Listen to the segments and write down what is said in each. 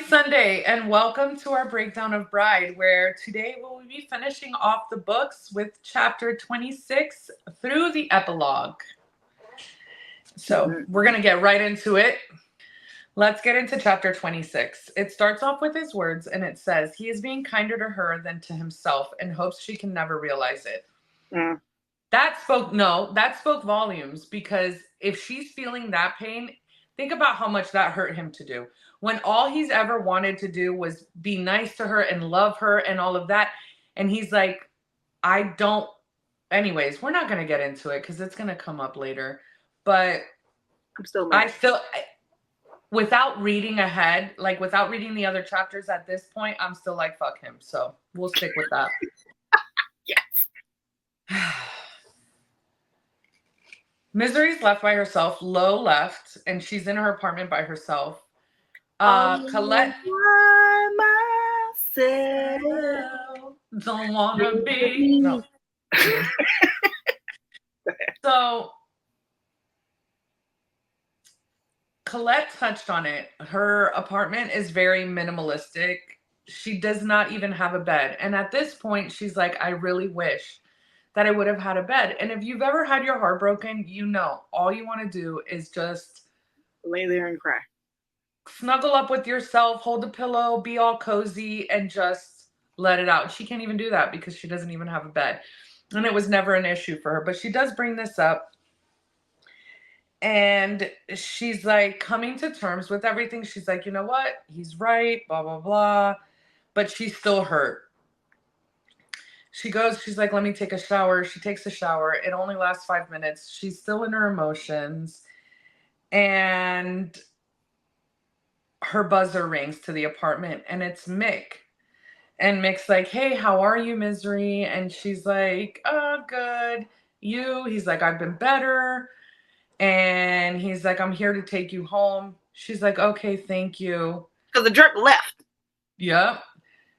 Sunday, and welcome to our breakdown of Bride, where today we'll be finishing off the books with chapter 26 through the epilogue. So we're going to get right into it. Let's get into chapter 26. It starts off with his words, and it says, he is being kinder to her than to himself and hopes she can never realize it. That spoke volumes, because if she's feeling that pain, think about how much that hurt him to do. When all he's ever wanted to do was be nice to her and love her and all of that. And he's like, I don't. Anyways, we're not going to get into it because it's going to come up later. But I'm still mad. Without reading ahead, like without reading the other chapters at this point, I'm still like, fuck him. So we'll stick with that. Yes. Misery's left by herself, Lo left, and she's in her apartment by herself. Collette. Myself. Don't want to be. No. So, Collette touched on it. Her apartment is very minimalistic. She does not even have a bed. And at this point, she's like, I really wish that I would have had a bed. And if you've ever had your heart broken, you know, all you want to do is just lay there and cry. Snuggle up with yourself, hold a pillow, be all cozy, and just let it out. She can't even do that because she doesn't even have a bed. And it was never an issue for her. But she does bring this up. And she's like coming to terms with everything. She's like, you know what? He's right, blah, blah, blah. But she's still hurt. She's like, let me take a shower. She takes a shower. It only lasts 5 minutes. She's still in her emotions. And her buzzer rings to the apartment, and it's Mick. And Mick's like, hey, how are you, Misery? And she's like, oh, good. You? He's like, I've been better. And he's like, I'm here to take you home. She's like, okay, thank you. Because the jerk left. Yep.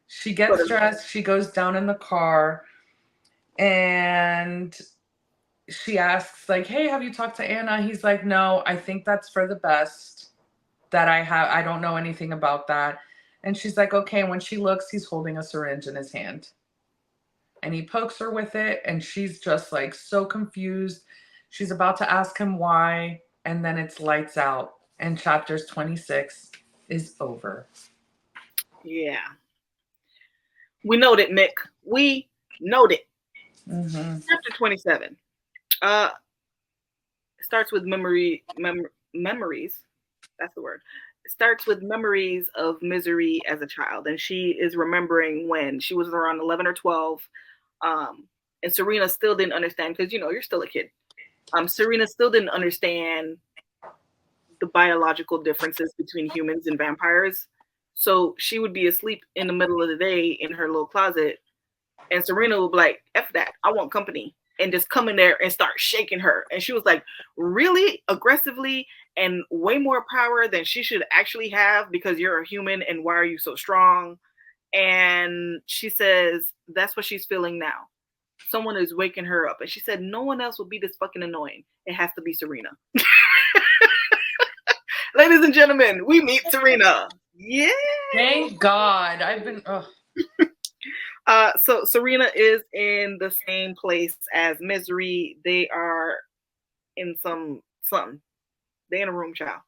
She gets dressed. She goes down in the car. And she asks, like, hey, have you talked to Anna? He's like, no, I think that's for the best. I don't know anything about that. And she's like, okay. When she looks, he's holding a syringe in his hand. And he pokes her with it. And she's just like so confused. She's about to ask him why. And then it's lights out. And chapters 26 is over. Yeah. We know that, Mick. We know it. Mm-hmm. Chapter 27. It starts with memories. That's the word. It starts with memories of Misery as a child. And she is remembering when she was around 11 or 12. And Serena still didn't understand, because, you know, you're still a kid. Serena still didn't understand the biological differences between humans and vampires. So she would be asleep in the middle of the day in her little closet. And Serena would be like, F that, I want company. And just come in there and start shaking her. And she was like, really aggressively, and way more power than she should actually have, because you're a human and why are you so strong? And she says that's what she's feeling now. Someone is waking her up. And she said no one else would be this fucking annoying. It has to be Serena. Ladies and gentlemen, we meet Serena. Yeah. Thank God. I've been... So Serena is in the same place as Misery. They are in something. They in a room, child.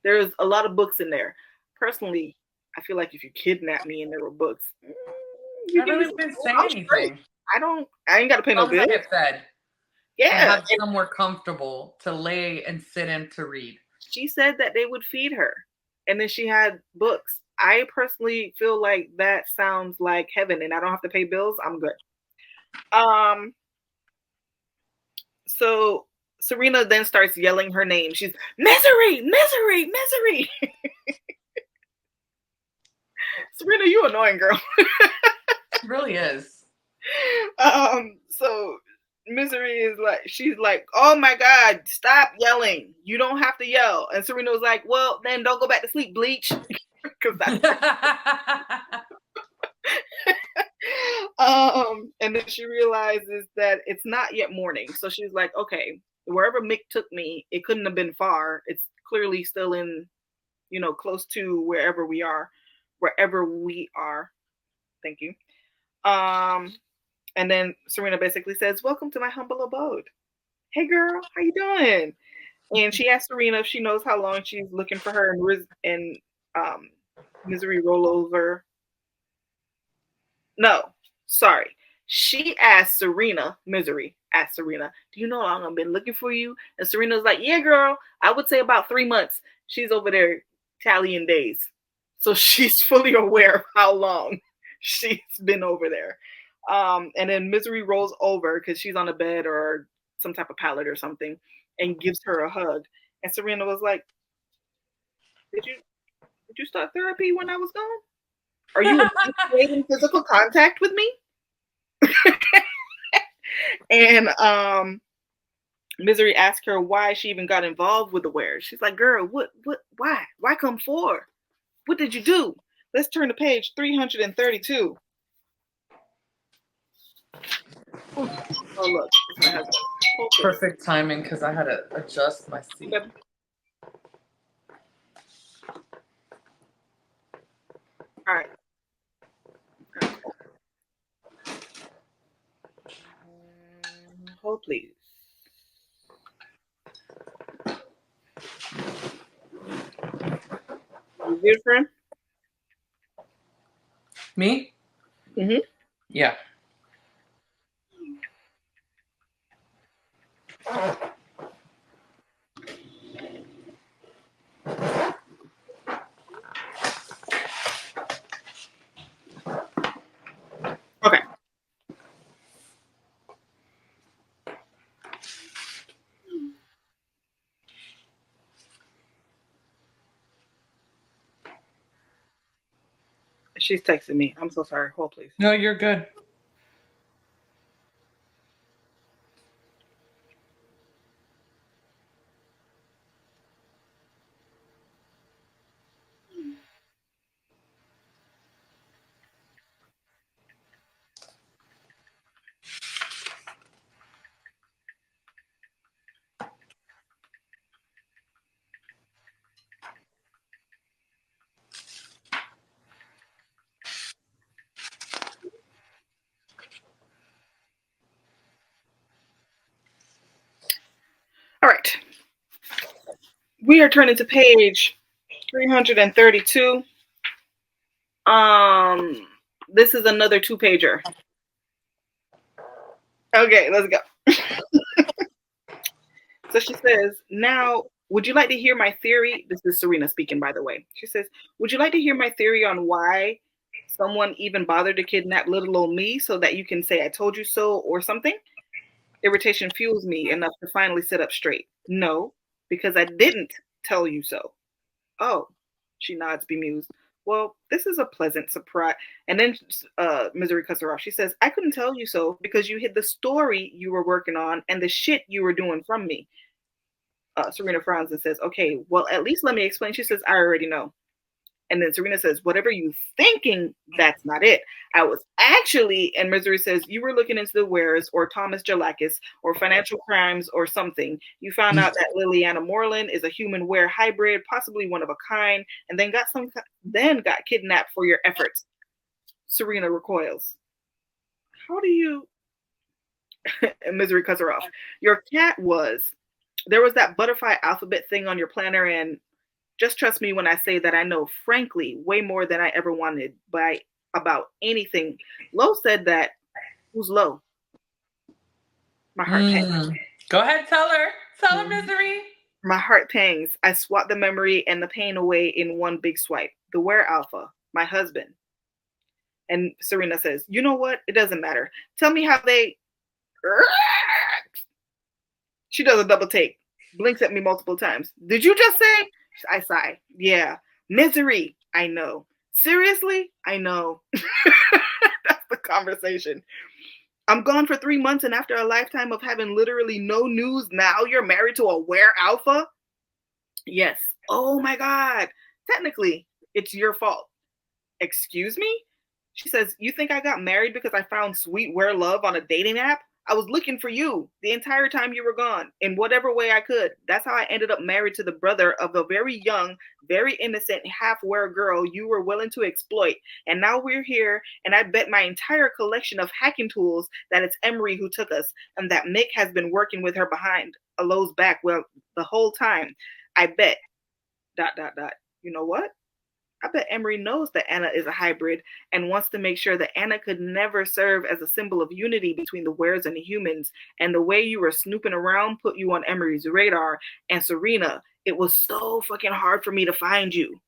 There's a lot of books in there. Personally, I feel like if you kidnap me and there were books, I don't even say anything. I ain't got to pay no bills. I get fed. Yeah. And have somewhere comfortable to lay and sit in to read. She said that they would feed her. And then she had books. I personally feel like that sounds like heaven, and I don't have to pay bills. I'm good. So Serena then starts yelling her name. She's Misery, Misery, Misery. Serena, you annoying girl. She really is. So Misery is like, she's like, oh my God, stop yelling. You don't have to yell. And Serena was like, well, then don't go back to sleep, Bleach. And then she realizes that it's not yet morning. So she's like, okay, wherever Mick took me, it couldn't have been far. It's clearly still in close to wherever we are. Thank you. And then Serena basically says, "Welcome to my humble abode. Hey girl, how you doing?" And she asks Serena if she knows how long she's looking for her, and Misery rollover. No, sorry. She asked Serena, Misery asked Serena, "Do you know how long I've been looking for you?" And Serena's like, "Yeah, girl, I would say about 3 months." She's over there tallying days. So she's fully aware of how long she's been over there. And then Misery rolls over because she's on a bed or some type of pallet or something and gives her a hug. And Serena was like, Did you start therapy when I was gone? Are you initiating physical contact with me? And Misery asked her why she even got involved with the wares. She's like, "Girl, why come forward? What did you do?" Let's turn to page 332. Oh, look. Perfect timing because I had to adjust my seat. Okay. All right. Hold, please. You good, friend? Me? Mm-hmm. Yeah. Okay. She's texting me. I'm so sorry. Hold, please. No, you're good. All right. We are turning to page 332. This is another 2-pager. Okay, let's go. So she says, "Now, would you like to hear my theory?" This is Serena speaking, by the way. She says, "Would you like to hear my theory on why someone even bothered to kidnap little old me so that you can say I told you so or something? Irritation fuels me enough to finally sit up straight. No, because I didn't tell you so." Oh, she nods, bemused. "Well, this is a pleasant surprise." And then Misery cuts her off. She says, "I couldn't tell you so because you hid the story you were working on and the shit you were doing from me." Serena frowns and says, "Okay, well, at least let me explain." She says, "I already know." And then Serena says, "Whatever you thinking, that's not it. I was actually," and Misery says, "You were looking into the wares or Thomas Jalakis or financial crimes or something. You found out that Liliana Moreland is a human were hybrid, possibly one of a kind, and then got kidnapped for your efforts." Serena recoils. "How do you?" And Misery cuts her off. "Your cat there was that butterfly alphabet thing on your planner, and just trust me when I say that I know, frankly, way more than I ever wanted about anything. Lo said that." Who's Lo? My heart pangs. Go ahead, tell her. Tell her, Misery. My heart pangs. I swat the memory and the pain away in one big swipe. The were alpha, my husband. And Serena says, "You know what? It doesn't matter. Tell me how they..." She does a double take, blinks at me multiple times. "Did you just say?" I sigh. "Yeah. Misery. I know. Seriously? I know." That's the conversation. "I'm gone for 3 months, and after a lifetime of having literally no news, now you're married to a were alpha?" "Yes." "Oh my God. Technically, it's your fault." "Excuse me?" She says, "You think I got married because I found sweet were love on a dating app? I was looking for you the entire time you were gone in whatever way I could. That's how I ended up married to the brother of a very young, very innocent, half-aware girl you were willing to exploit. And now we're here, and I bet my entire collection of hacking tools that it's Emery who took us, and that Mick has been working with her behind Alo's back well the whole time. I bet, ... You know what? I bet Emery knows that Anna is a hybrid and wants to make sure that Anna could never serve as a symbol of unity between the wares and the humans. And the way you were snooping around put you on Emery's radar. And Serena, it was so fucking hard for me to find you.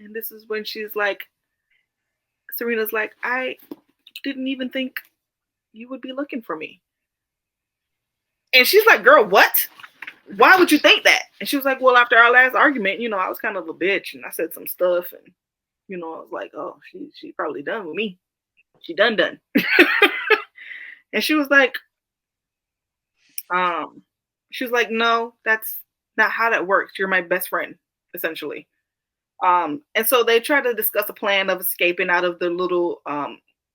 And this is when she's like, Serena's like, I didn't even think you would be looking for me. And she's like, girl, what? Why would you think that? And she was like, well, after our last argument, I was kind of a bitch and I said some stuff and, I was like, oh, she probably done with me. She done. And she was like, no, that's not how that works. You're my best friend, essentially. And so they try to discuss a plan of escaping out of the little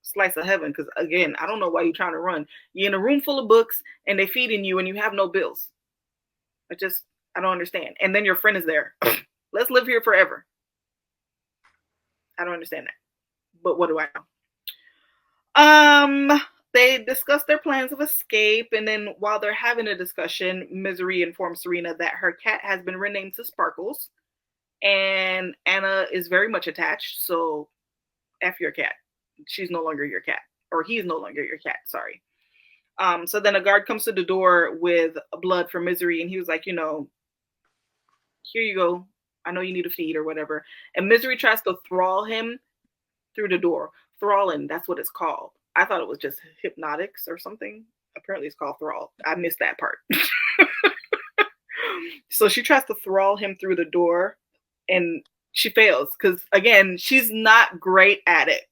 slice of heaven. Because again, I don't know why you're trying to run. You're in a room full of books and they're feeding you and you have no bills. I don't understand. And then your friend is there. Let's live here forever. I don't understand that. But what do I know? They discuss their plans of escape. And then while they're having a discussion, Misery informs Serena that her cat has been renamed to Sparkles. And Anna is very much attached. So F your cat. She's no longer your cat. Or he's no longer your cat. Sorry. So then a guard comes to the door with blood for Misery, and he was like, here you go. I know you need a feed or whatever. And Misery tries to thrall him through the door. Thralling, that's what it's called. I thought it was just hypnotics or something. Apparently it's called thrall. I missed that part. So she tries to thrall him through the door, and she fails because, again, she's not great at it.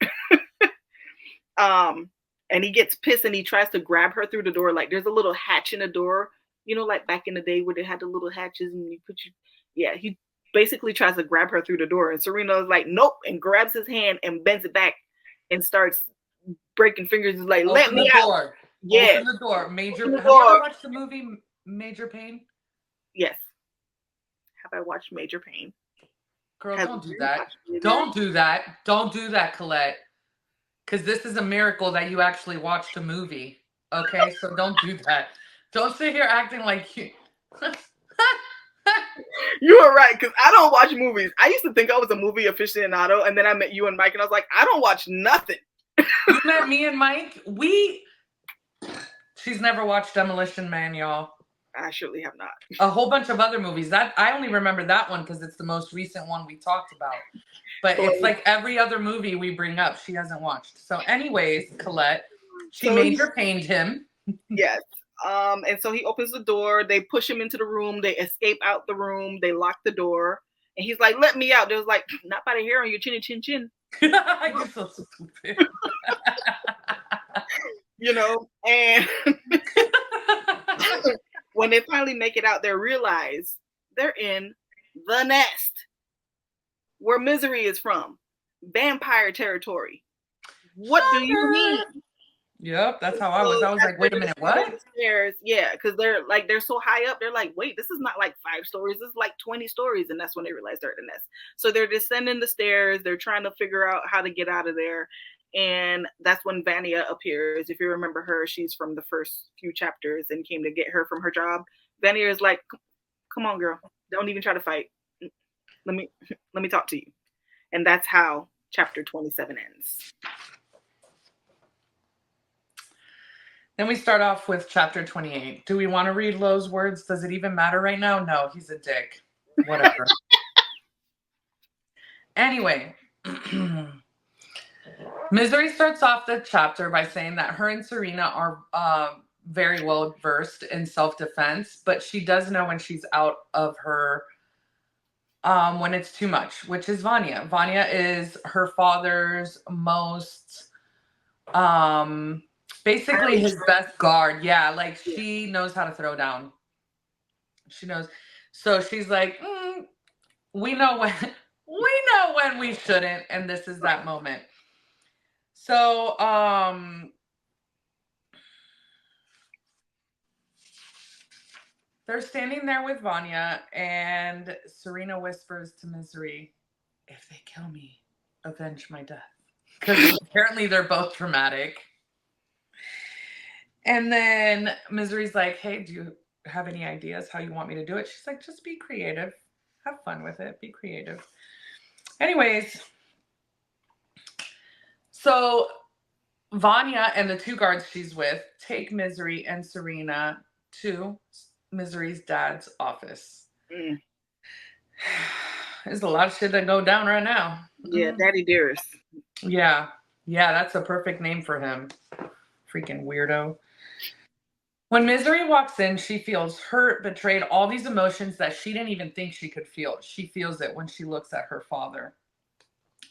And he gets pissed and he tries to grab her through the door. Like there's a little hatch in the door, like back in the day where they had the little hatches and he basically tries to grab her through the door. And Serena is like, nope, and grabs his hand and bends it back and starts breaking fingers. He's like, let me out. Yeah. Open the door. Have you ever watched the movie Major Pain? Yes. Have I watched Major Pain? Girl, don't do that. Don't do that. Don't do that, Collette. Because this is a miracle that you actually watched a movie. Okay? So don't do that. Don't sit here acting like you. You were right, because I don't watch movies. I used to think I was a movie aficionado, and then I met you and Mike, and I was like, I don't watch nothing. You met me and Mike? She's never watched Demolition Man, y'all. I surely have not. A whole bunch of other movies. I only remember that one because it's the most recent one we talked about. But it's like every other movie we bring up, she hasn't watched. So anyways, Collette, she Major Pained him. Yes. And so he opens the door. They push him into the room. They escape out the room. They lock the door. And he's like, let me out. There's like, not by the hair on your chinny chin chin. You're so stupid. And when they finally make it out, they realize they're in the nest where Misery is from. Vampire territory. What do you mean? Yep, that's how I was. I was like, wait a minute, what? Stairs, yeah, because they're so high up. They're like, wait, this is not like 5 stories. This is like 20 stories. And that's when they realize they're in the nest. So they're descending the stairs. They're trying to figure out how to get out of there. And that's when Vanya appears. If you remember her, she's from the first few chapters and came to get her from her job. Vanya is like, come on, girl. Don't even try to fight. Let me talk to you. And that's how chapter 27 ends. Then we start off with chapter 28. Do we want to read Lo's words? Does it even matter right now? No, he's a dick. Whatever. Anyway, Misery starts off the chapter by saying that her and Serena are very well versed in self-defense, but she does know when she's out of her, when it's too much, which is Vanya. Vanya is her father's most, basically his best guard. Yeah, like she knows how to throw down. She knows. So she's like, we know when we shouldn't, and this is that moment. So, they're standing there with Vanya, and Serena whispers to Misery, "If they kill me, avenge my death." Because apparently they're both traumatic. And then Misery's like, "Hey, do you have any ideas how you want me to do it?" She's like, "Just be creative. Have fun with it. Be creative." Anyways, so Vanya and the two guards she's with take Misery and Serena to Misery's dad's office. Mm. There's a lot of shit that go down right now. Yeah, Daddy Dearest. Yeah, that's a perfect name for him. Freaking weirdo. When Misery walks in, she feels hurt, betrayed, all these emotions that she didn't even think she could feel. She feels it when she looks at her father.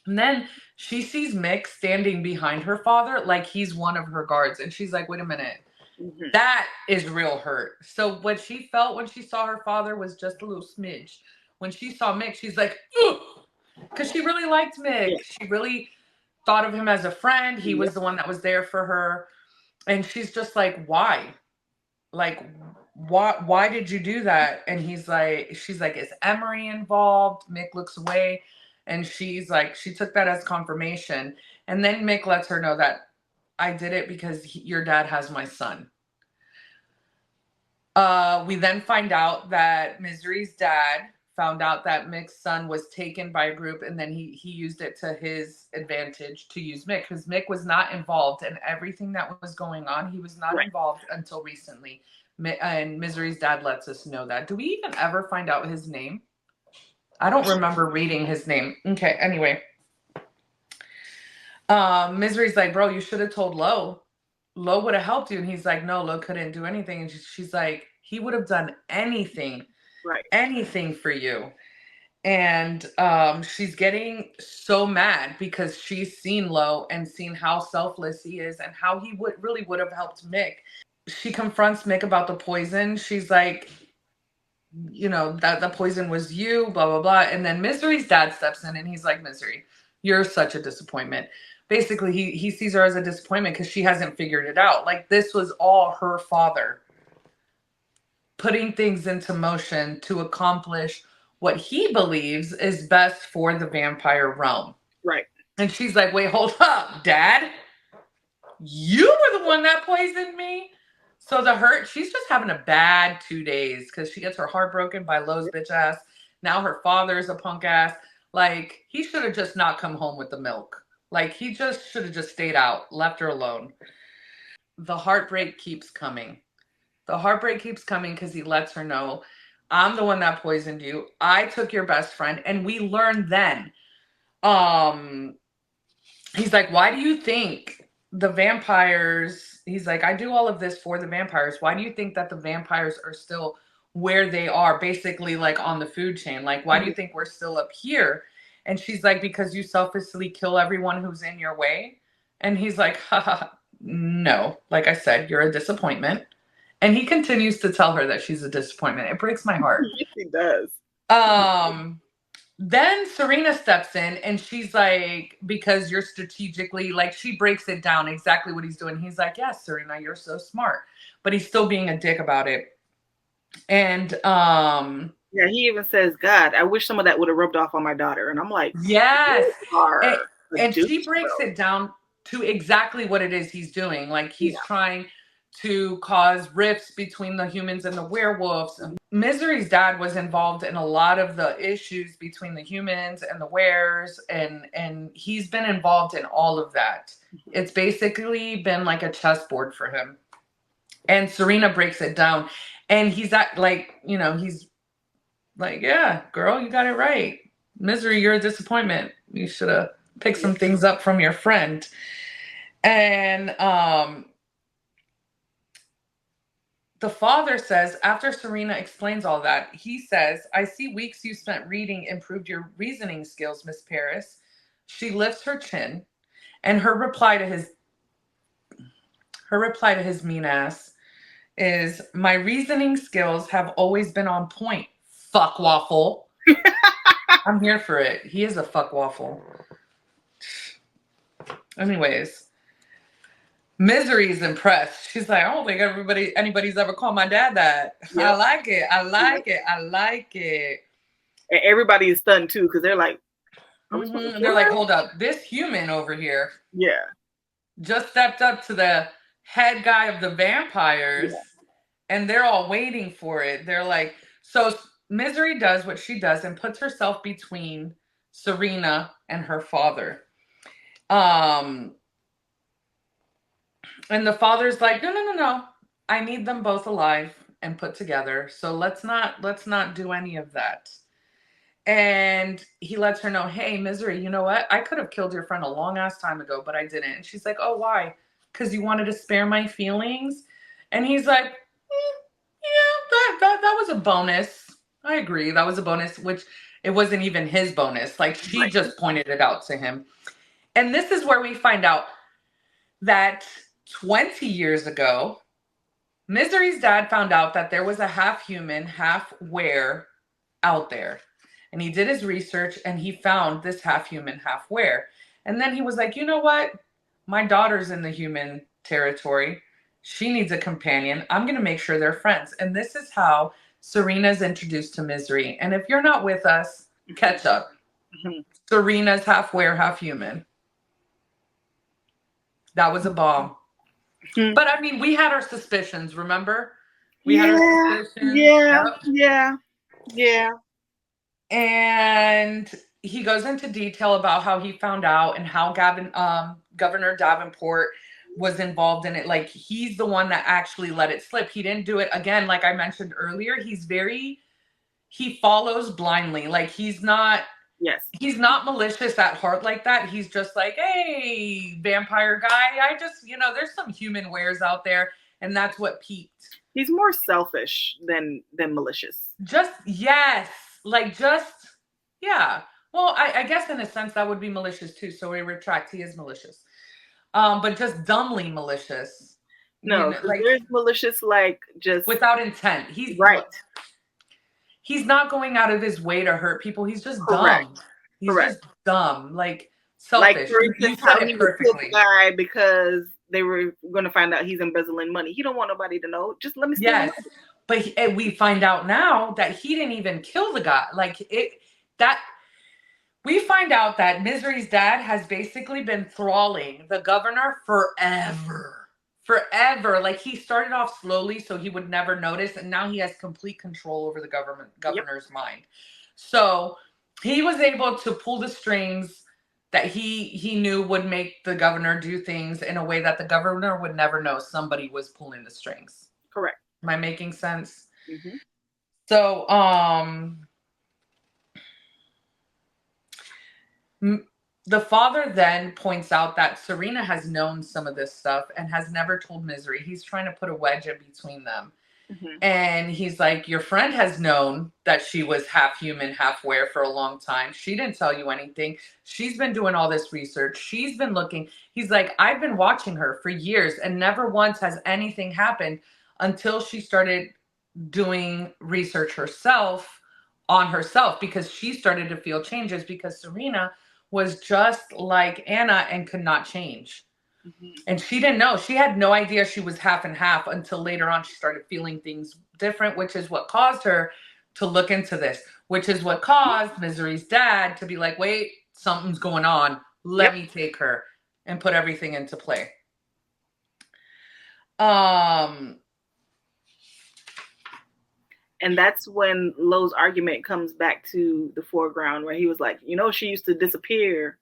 And then she sees Mick standing behind her father like he's one of her guards. And she's like, wait a minute. Mm-hmm. That is real hurt. So what she felt when she saw her father was just a little smidge. When she saw Mick, she's like, ugh! Because she really liked Mick. Yeah. She really thought of him as a friend. He was the one that was there for her. And she's just like, why? Like, why did you do that? And she's like, is Emery involved? Mick looks away. And she's like, she took that as confirmation. And then Mick lets her know that I did it because your dad has my son. We then find out that Misery's dad found out that Mick's son was taken by a group, and then he used it to his advantage to use Mick, because Mick was not involved in everything that was going on. He was not involved until recently. And Misery's dad lets us know that. Do we even ever find out his name? I don't remember reading his name. Okay, anyway. Misery's like, bro, you should have told Lo. Lo would have helped you. And he's like, no, Lo couldn't do anything. And she's like, he would have done anything. Right. Anything for you. And she's getting so mad because she's seen Lo and seen how selfless he is and how he would have helped Mick. She confronts Mick about the poison. She's like, you know, that the poison was you, blah, blah, blah. And then Misery's dad steps in and he's like, Misery, you're such a disappointment. Basically, he sees her as a disappointment because she hasn't figured it out. Like, this was all her father putting things into motion to accomplish what he believes is best for the vampire realm. Right. And she's like, wait, hold up, Dad. You were the one that poisoned me? So the hurt, she's just having a bad 2 days because she gets her heart broken by Lo's bitch ass. Now her father's a punk ass. Like, he should have just not come home with the milk. Like, he just should have just stayed out, left her alone. The heartbreak keeps coming. The heartbreak keeps coming because he lets her know, I'm the one that poisoned you. I took your best friend. And we learned then. He's like, why do you think the vampires, he's like, I do all of this for the vampires. Why do you think that the vampires are still where they are, basically like on the food chain? Like, why do you think we're still up here? And she's like, because you selflessly kill everyone who's in your way. And he's like, haha, no. Like I said, you're a disappointment. And he continues to tell her that she's a disappointment. It breaks my heart. He does. Then Serena steps in and she's like, because you're strategically, like, she breaks it down exactly what he's doing. He's like, yes, Serena, you're so smart. But he's still being a dick about it. And yeah, he even says, God, I wish some of that would have rubbed off on my daughter. And I'm like, yes. And she breaks it down to exactly what it is he's doing. Like, he's trying to cause rifts between the humans and the werewolves. Misery's dad was involved in a lot of the issues between the humans and the weres, and he's been involved in all of that. It's basically been like a chessboard for him. And Serena breaks it down, and he's at, like, you know, he's like, yeah, girl, you got it right. Misery, you're a disappointment. You should have picked some things up from your friend. And the father says, after Serena explains all that, he says, I see weeks you spent reading improved your reasoning skills, Miss Paris. She lifts her chin, and her reply to his mean ass is, my reasoning skills have always been on point, fuck waffle. I'm here for it. He is a fuck waffle. Anyways, Misery's impressed. She's like, I don't think anybody's ever called my dad that. Yep. I like it. I like it. I like it. And everybody is stunned too, because they're like, And they're like, hold up, this human over here just stepped up to the head guy of the vampires, and they're all waiting for it. They're like, so Misery does what she does and puts herself between Serena and her father. And the father's like, no. I need them both alive and put together. So let's not do any of that. And he lets her know, hey, Misery, you know what? I could have killed your friend a long ass time ago, but I didn't. And she's like, oh, why? Because you wanted to spare my feelings? And he's like, yeah, that was a bonus. I agree. That was a bonus, which it wasn't even his bonus. Like, she just pointed it out to him. And this is where we find out that 20 years ago, Misery's dad found out that there was a half human, half were out there. And he did his research and he found this half human, half were. And then he was like, you know what? My daughter's in the human territory. She needs a companion. I'm going to make sure they're friends. And this is how Serena's introduced to Misery. And if you're not with us, catch up. Serena's half were, half human. That was a bomb. But I mean, we had our suspicions, remember? We had our suspicions. Yeah. And he goes into detail about how he found out and how Governor Davenport was involved in it. Like, he's the one that actually let it slip. He didn't do it again. Like I mentioned earlier, he follows blindly. Like, he's not malicious at heart like that. He's just like, hey, vampire guy, I just, there's some human wares out there. And that's what peaked. He's more selfish than malicious. Yeah. Well, I guess in a sense that would be malicious too. So we retract. He is malicious. But just dumbly malicious. No, there's malicious, like, just without intent. He's right. He's not going out of his way to hurt people. He's just dumb. He's just dumb. Like, selfish. Like, for instance, how he killed the guy because they were going to find out he's embezzling money. He don't want nobody to know. Just let me steal money. But we find out now that he didn't even kill the guy. We find out that Misery's dad has basically been thralling the governor forever. Like, he started off slowly so he would never notice, and now he has complete control over the governor's mind. So he was able to pull the strings that he knew would make the governor do things in a way that the governor would never know somebody was pulling the strings. Correct. Am I making sense? Mm-hmm. So, the father then points out that Serena has known some of this stuff and has never told Misery. He's trying to put a wedge in between them. Mm-hmm. And he's like, your friend has known that she was half human, half were for a long time. She didn't tell you anything. She's been doing all this research. She's been looking. He's like, I've been watching her for years and never once has anything happened until she started doing research on herself because she started to feel changes because Serena was just like Anna and could not change. Mm-hmm. And she didn't know. She had no idea she was half and half until later on she started feeling things different, which is what caused her to look into this, which is what caused Misery's dad to be like, wait, something's going on. Let me take her and put everything into play. And that's when Lowe's argument comes back to the foreground where he was like, she used to disappear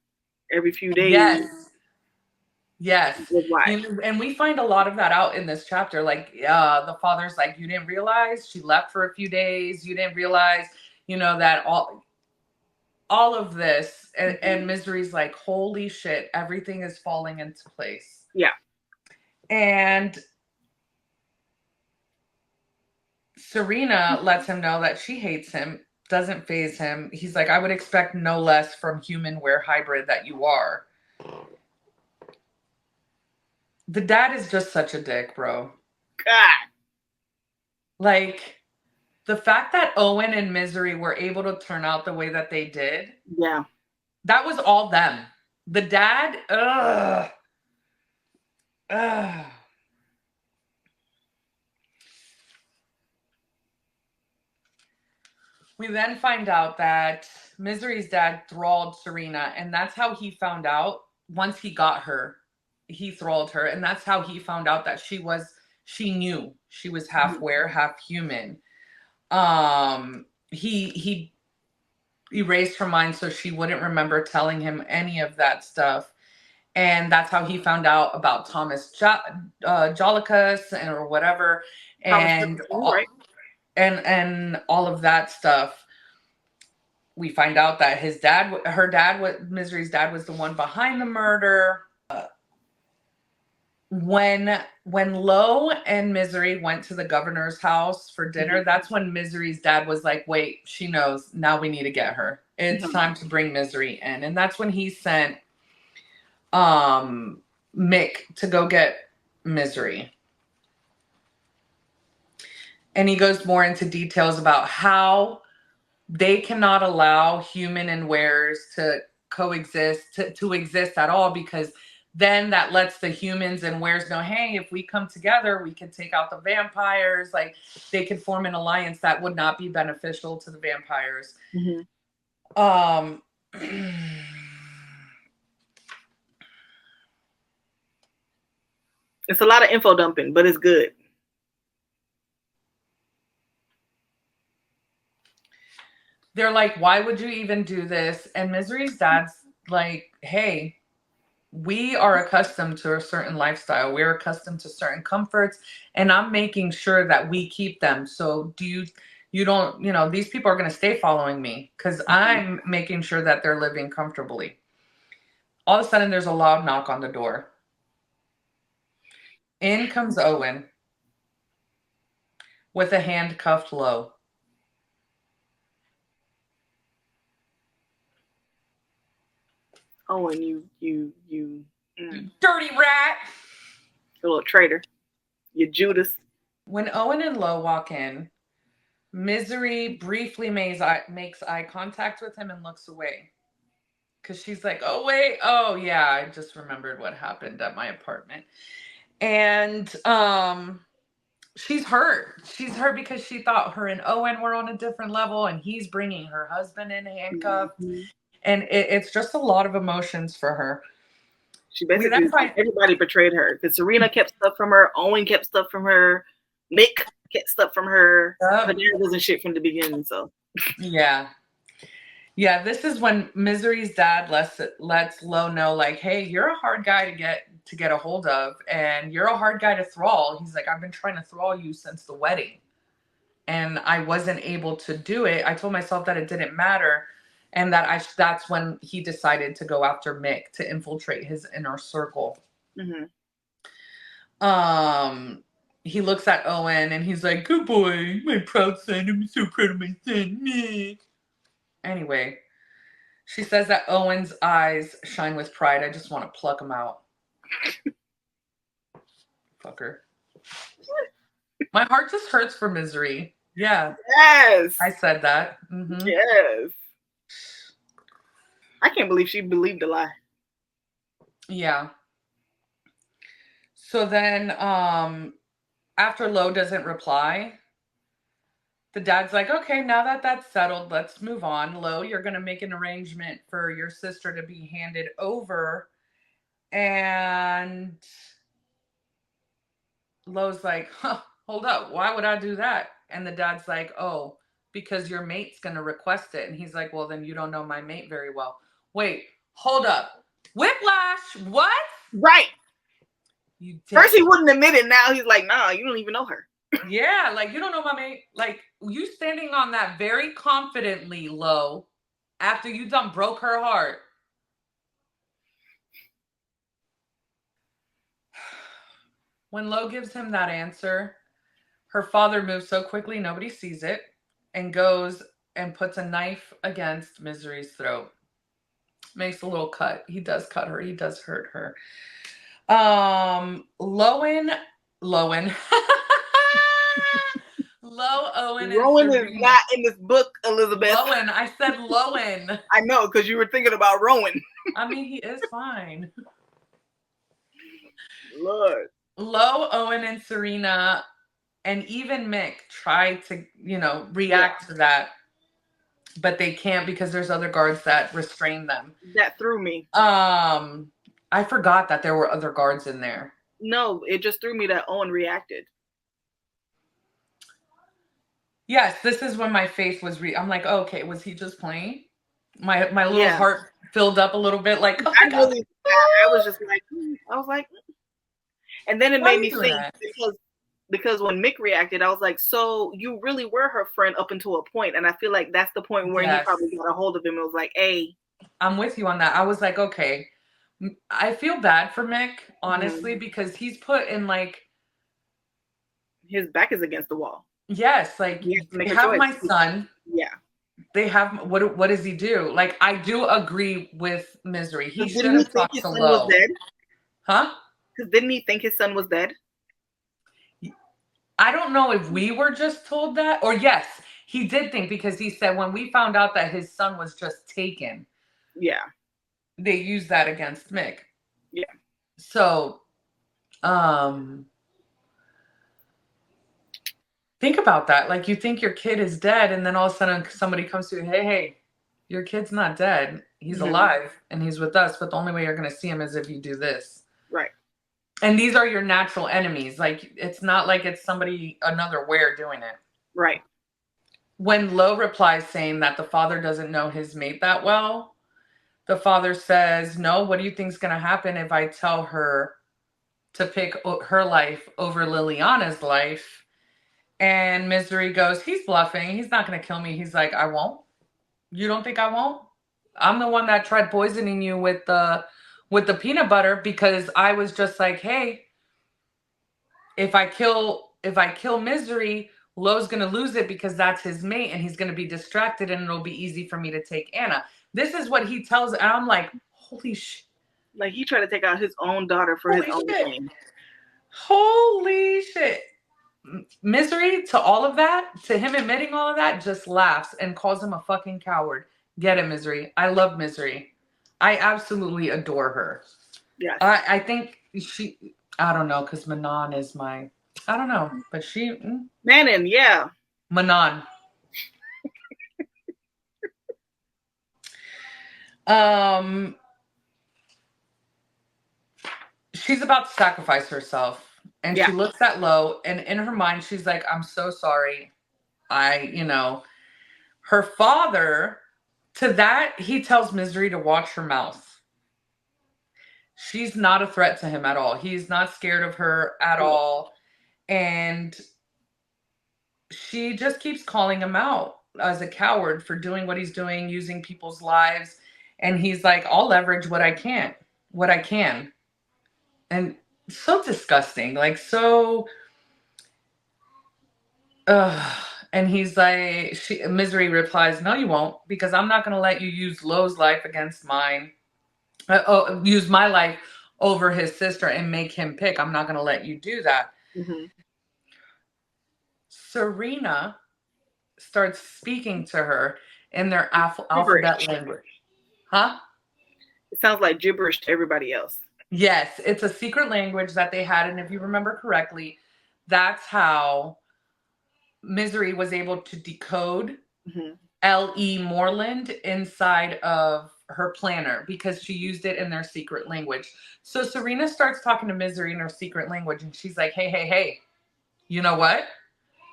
every few days. Yes. And we find a lot of that out in this chapter. Like, the father's like, you didn't realize she left for a few days. You didn't realize, that all of this. And Misery's like, holy shit, everything is falling into place. Yeah. And Serena lets him know that she hates him, doesn't faze him. He's like, I would expect no less from human were hybrid that you are. The dad is just such a dick, bro. God. Like, the fact that Owen and Misery were able to turn out the way that they did. Yeah. That was all them. The dad, ugh. We then find out that Misery's dad thralled Serena, and that's how he found out. Once he got her, he thralled her, and that's how he found out that she knew she was half were, half human. He erased her mind so she wouldn't remember telling him any of that stuff. And that's how he found out about Thomas Jollicus and or whatever, and right. and all of that stuff. We find out that Misery's dad was the one behind the murder. When Lo and Misery went to the governor's house for dinner, that's when Misery's dad was like, wait, she knows. Now we need to get her. It's time to bring Misery in. And that's when he sent Mick to go get Misery. And he goes more into details about how they cannot allow human and wares to coexist, to exist at all, because then that lets the humans and wares know, hey, if we come together, we can take out the vampires. Like, they can form an alliance that would not be beneficial to the vampires. It's a lot of info dumping, but it's good. They're like, why would you even do this? And Misery's dad's like, hey, we are accustomed to a certain lifestyle. We're accustomed to certain comforts, and I'm making sure that we keep them. So you don't, these people are going to stay following me because I'm making sure that they're living comfortably. All of a sudden, there's a loud knock on the door. In comes Owen with a handcuffed Lo. Owen, you dirty rat. You little traitor. You Judas. When Owen and Lo walk in, Misery briefly makes eye contact with him and looks away. Because she's like, oh, wait. Oh, yeah. I just remembered what happened at my apartment. And she's hurt. She's hurt because she thought her and Owen were on a different level, and he's bringing her husband in handcuffed. And it's just a lot of emotions for her. She basically, everybody betrayed her. Because Serena kept stuff from her. Owen kept stuff from her. Mick kept stuff from her. Her dad wasn't shit from the beginning, so. Yeah. Yeah, this is when Misery's dad lets Lo know, like, hey, you're a hard guy to get a hold of, and you're a hard guy to thrall. He's like, I've been trying to thrall you since the wedding, and I wasn't able to do it. I told myself that it didn't matter, and that's when he decided to go after Mick to infiltrate his inner circle. He looks at Owen and he's like, good boy, my proud son. I'm so proud of my son. Mick. Anyway, she says that Owen's eyes shine with pride. I just want to pluck him out. Fucker. My heart just hurts for Misery. Yeah. Yes. I said that. Yes. I can't believe she believed a lie. Yeah. So then, after Lo doesn't reply, the dad's like, okay, now that that's settled, let's move on. Lo, you're going to make an arrangement for your sister to be handed over. And Lo's like, hold up. Why would I do that? And the dad's like, oh, because your mate's going to request it. And he's like, well, then you don't know my mate very well. Wait, hold up. Whiplash. What? Right. First he wouldn't admit it. Now he's like, nah, you don't even know her. Yeah, like, you don't know my mate. Like, you standing on that very confidently, Lo, after you done broke her heart. When Lo gives him that answer, her father moves so quickly nobody sees it and goes and puts a knife against Misery's throat. Makes a little cut. He does cut her. He does hurt her. Lowen Lo, Owen, and Rowan is Serena. not in this book, Elizabeth. Lowen. I said Lowen. I know, because you were thinking about Rowan. I mean, he is fine. Lord. Lo, Owen, and Serena, and even Mick tried to, react to that, but they can't because there's other guards that restrain them. That threw me. I forgot that there were other guards in there. No, it just threw me that Owen reacted. Yes, this is when my face was I'm like, oh, okay, was he just playing? My little heart filled up a little bit, like, oh my God. I was just like, and then it made me think because when Mick reacted, I was like, so you really were her friend up until a point, and I feel like that's the point where he probably got a hold of him and was like, hey. I'm with you on that. I was like, okay. I feel bad for Mick, honestly, because he's put in like... His back is against the wall. Yes, like, they have my son. Yeah. They have... What does he do? Like, I do agree with Misery. He should have talked to Lo. Huh? Because didn't he think his son was dead? I don't know if we were just told that. Or yes, he did think, because he said when we found out that his son was just taken... Yeah. They use that against Mick. Yeah. So, think about that. Like, you think your kid is dead, and then all of a sudden somebody comes to you, hey, your kid's not dead. He's alive, and he's with us, but the only way you're going to see him is if you do this. Right. And these are your natural enemies. Like, it's not like it's another where doing it. Right. When Lo replies saying that the father doesn't know his mate that well, the father says, no, what do you think is going to happen if I tell her to pick her life over Liliana's life? And Misery goes, he's bluffing. He's not going to kill me. He's like, I won't. You don't think I won't? I'm the one that tried poisoning you with the peanut butter, because I was just like, hey, if I kill Misery, Lo's going to lose it because that's his mate, and he's going to be distracted, and it'll be easy for me to take Anna. This is what he tells, and I'm like, holy shit. Like, he tried to take out his own daughter for his own gain. Holy shit. Misery, to all of that, to him admitting all of that, just laughs and calls him a fucking coward. Get it, Misery. I love Misery. I absolutely adore her. Yeah. I think I don't know, because Manon is I don't know, but Manon, yeah. Manon. She's about to sacrifice herself, and she looks at Lo, and in her mind she's like, I'm so sorry. Her father, to that, he tells Misery to watch her mouth. She's not a threat to him at all. He's not scared of her at all, and she just keeps calling him out as a coward for doing what he's doing, using people's lives. And he's like, I'll leverage what I can. And so disgusting. Like, so... and he's like... Misery replies, no, you won't. Because I'm not going to let you use Lo's life against mine. Use my life over his sister and make him pick. I'm not going to let you do that. Mm-hmm. Serena starts speaking to her in their alphabet language. Huh? It sounds like gibberish to everybody else. Yes, it's a secret language that they had. And if you remember correctly, that's how Misery was able to decode L.E. Moreland inside of her planner, because she used it in their secret language. So Serena starts talking to Misery in her secret language, and she's like, hey, you know what?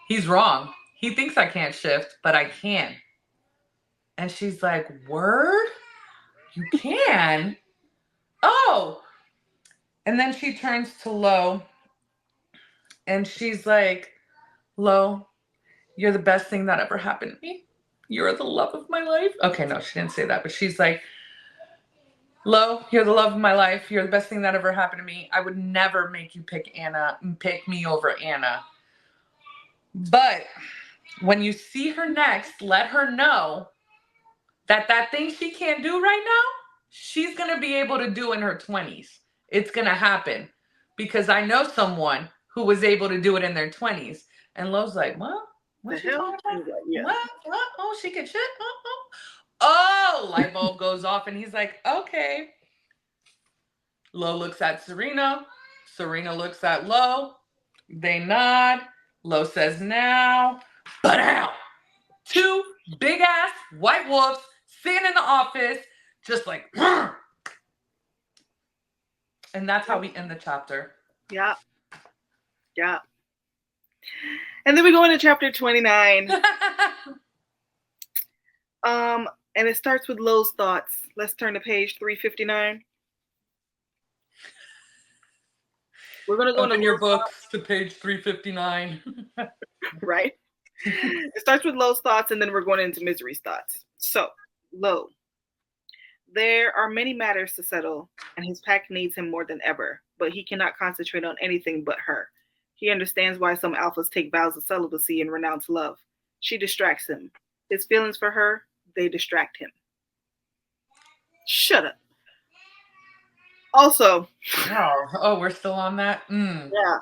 He's wrong. He thinks I can't shift, but I can. And she's like, word? You can? Oh. And then she turns to Lo, and she's like, Lo, you're the best thing that ever happened to me. You're the love of my life. Okay, no, she didn't say that, but she's like, Lo, you're the love of my life. You're the best thing that ever happened to me. I would never make you pick me over Anna. But when you see her next, let her know that thing she can't do right now, she's going to be able to do in her 20s. It's going to happen, because I know someone who was able to do it in their 20s. And Lo's like, what? What's she hell? talking about? Like, yeah. What? Oh, she can shit? Oh, light bulb goes off and he's like, okay. Lo looks at Serena. Serena looks at Lo. They nod. Lo says now. But out. Two big ass white wolves sitting in the office, just like, and that's how we end the chapter. Yeah. Yeah. And then we go into chapter 29. And it starts with Lo's thoughts. Let's turn to page 359. We're gonna go Open your books to page 359. Right. It starts with Lo's thoughts, and then we're going into Misery's thoughts. So, Lo. There are many matters to settle, and his pack needs him more than ever, but he cannot concentrate on anything but her. He understands why some alphas take vows of celibacy and renounce love. She distracts him. His feelings for her, they distract him. Shut up. Also. Oh, we're still on that? Yeah.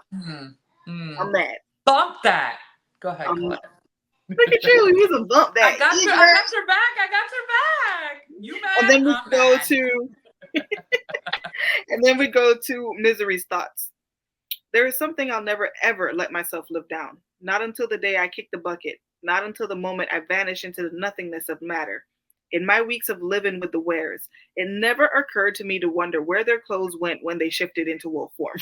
I'm mad. Bump that. Go ahead, Collette. Look at you. You can bump that. I got your back. You mad? And then we go to and then we go to Misery's thoughts. There is something I'll never ever let myself live down. Not until the day I kick the bucket. Not until the moment I vanish into the nothingness of matter. In my weeks of living with the Wares, it never occurred to me to wonder where their clothes went when they shifted into wolf form.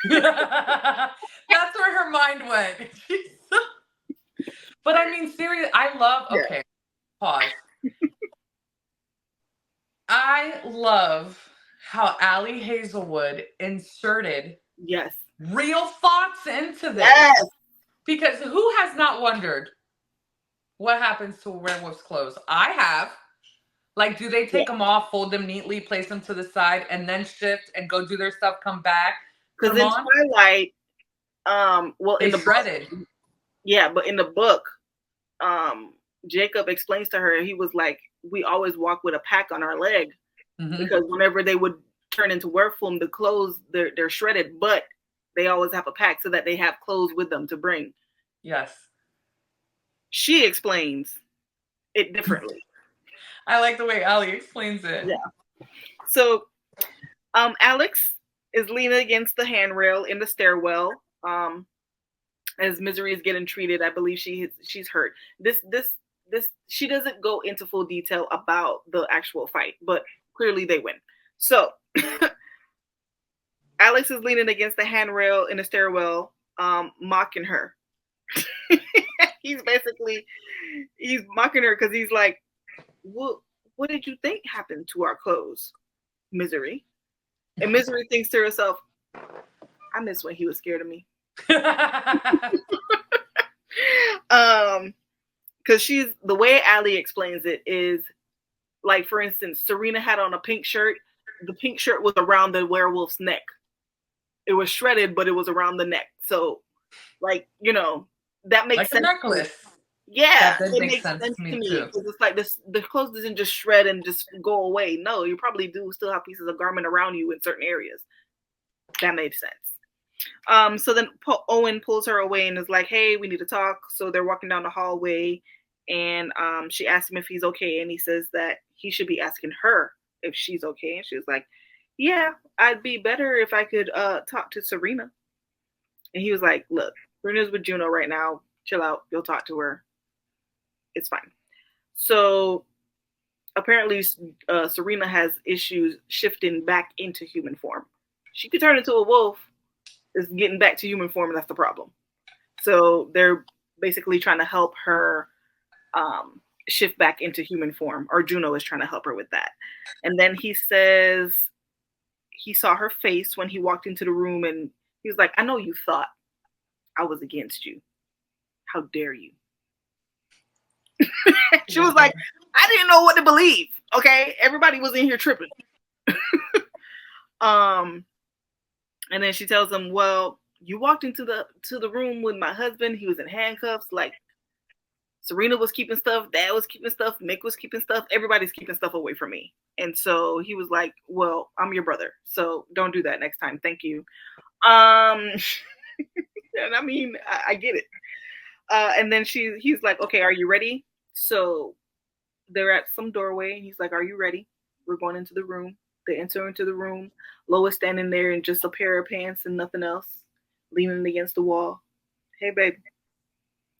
That's where her mind went. But I mean, seriously, I love, okay, pause. I love how Ali Hazelwood inserted real thoughts into this. Yes. Because who has not wondered what happens to a werewolf's clothes? I have. Like, do they take them off, fold them neatly, place them to the side, and then shift and go do their stuff, come back? Because in Twilight, in the shredded. Yeah, but in the book, Jacob explains to her, he was like, we always walk with a pack on our leg because whenever they would turn into werewolf form, the clothes, they're shredded, but they always have a pack so that they have clothes with them to bring. Yes. She explains it differently. I like the way Ali explains it. Yeah. So, Alex is leaning against the handrail in the stairwell. As Misery is getting treated, I believe she's hurt. This she doesn't go into full detail about the actual fight, but clearly they win. So Alex is leaning against the handrail in the stairwell, mocking her. He's mocking her because he's like, what did you think happened to our clothes, Misery? And Misery thinks to herself, I miss when he was scared of me. Because the way Ali explains it is, like, for instance, Serena had on a pink shirt. The pink shirt was around the werewolf's neck. It was shredded, but it was around the neck. So, like, that makes sense. Like a necklace. Yeah, that makes sense to me too. Because it's like the clothes doesn't just shred and just go away. No, you probably do still have pieces of garment around you in certain areas. That made sense. So then Owen pulls her away and is like, hey, we need to talk. So they're walking down the hallway and she asks him if he's okay. And he says that he should be asking her if she's okay. And she was like, yeah, I'd be better if I could talk to Serena. And he was like, look, Serena's with Juno right now. Chill out. You'll talk to her. It's fine. So apparently Serena has issues shifting back into human form. She could turn into a wolf. Is getting back to human form, and that's the problem. So they're basically trying to help her shift back into human form, or Juno is trying to help her with that. And then he says he saw her face when he walked into the room, and he was like, I know you thought I was against you. How dare you? She was like, I didn't know what to believe. Okay, everybody was in here tripping. And then she tells him, well, you walked into the room with my husband. He was in handcuffs. Like, Serena was keeping stuff. Dad was keeping stuff. Mick was keeping stuff. Everybody's keeping stuff away from me. And so he was like, well, I'm your brother. So don't do that next time. Thank you. And I mean, I get it. And then he's like, okay, are you ready? So they're at some doorway, and he's like, are you ready? We're going into the room. They enter into the room. Lois standing there in just a pair of pants and nothing else, leaning against the wall. Hey, baby.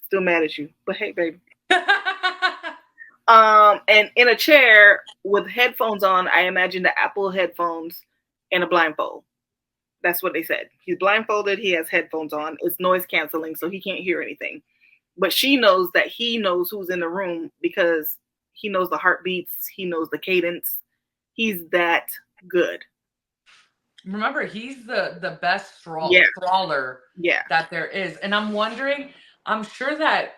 Still mad at you, but hey, baby. And in a chair with headphones on, I imagine the Apple headphones and a blindfold. That's what they said. He's blindfolded. He has headphones on. It's noise canceling, so he can't hear anything. But she knows that he knows who's in the room because he knows the heartbeats. He knows the cadence. He's that good. Remember, he's the best trawler that there is. And I'm wondering, I'm sure that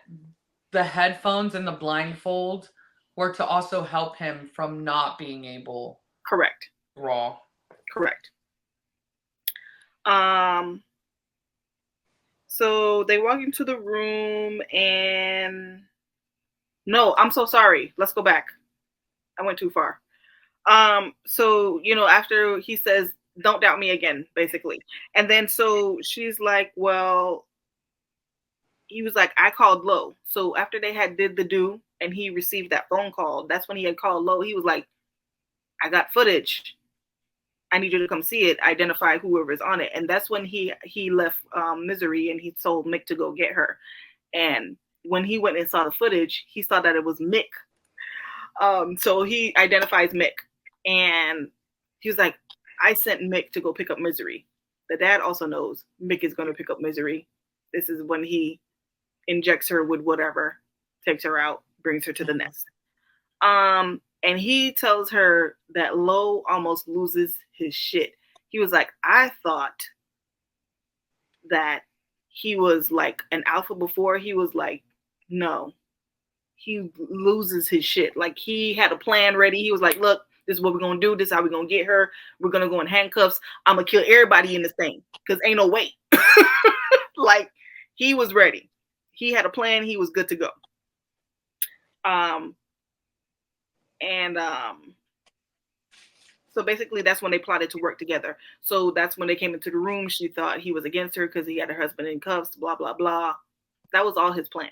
the headphones and the blindfold were to also help him from not being able. Correct. Raw. Correct. So they walk into the room and no, I'm so sorry. Let's go back. I went too far. So, you know, after he says, don't doubt me again, basically. And then so she's like, well, he was like, I called Lo. So after they had did the do and he received that phone call, that's when he had called Lo. He was like, I got footage. I need you to come see it, identify whoever's on it. And that's when he left Misery and he told Mick to go get her. And when he went and saw the footage, he saw that it was Mick. So he identifies Mick. And he was like, I sent Mick to go pick up Misery. The dad also knows Mick is going to pick up Misery. This is when he injects her with whatever, takes her out, brings her to the nest. And he tells her that Lo almost loses his shit. He was like, I thought that he was like an alpha before. He was like, no. He loses his shit. Like, he had a plan ready. He was like, look, this is what we're going to do. This is how we're going to get her. We're going to go in handcuffs. I'm going to kill everybody in this thing because ain't no way. Like, he was ready. He had a plan. He was good to go. So basically that's when they plotted to work together. So that's when they came into the room. She thought he was against her because he had her husband in cuffs, blah, blah, blah. That was all his plan.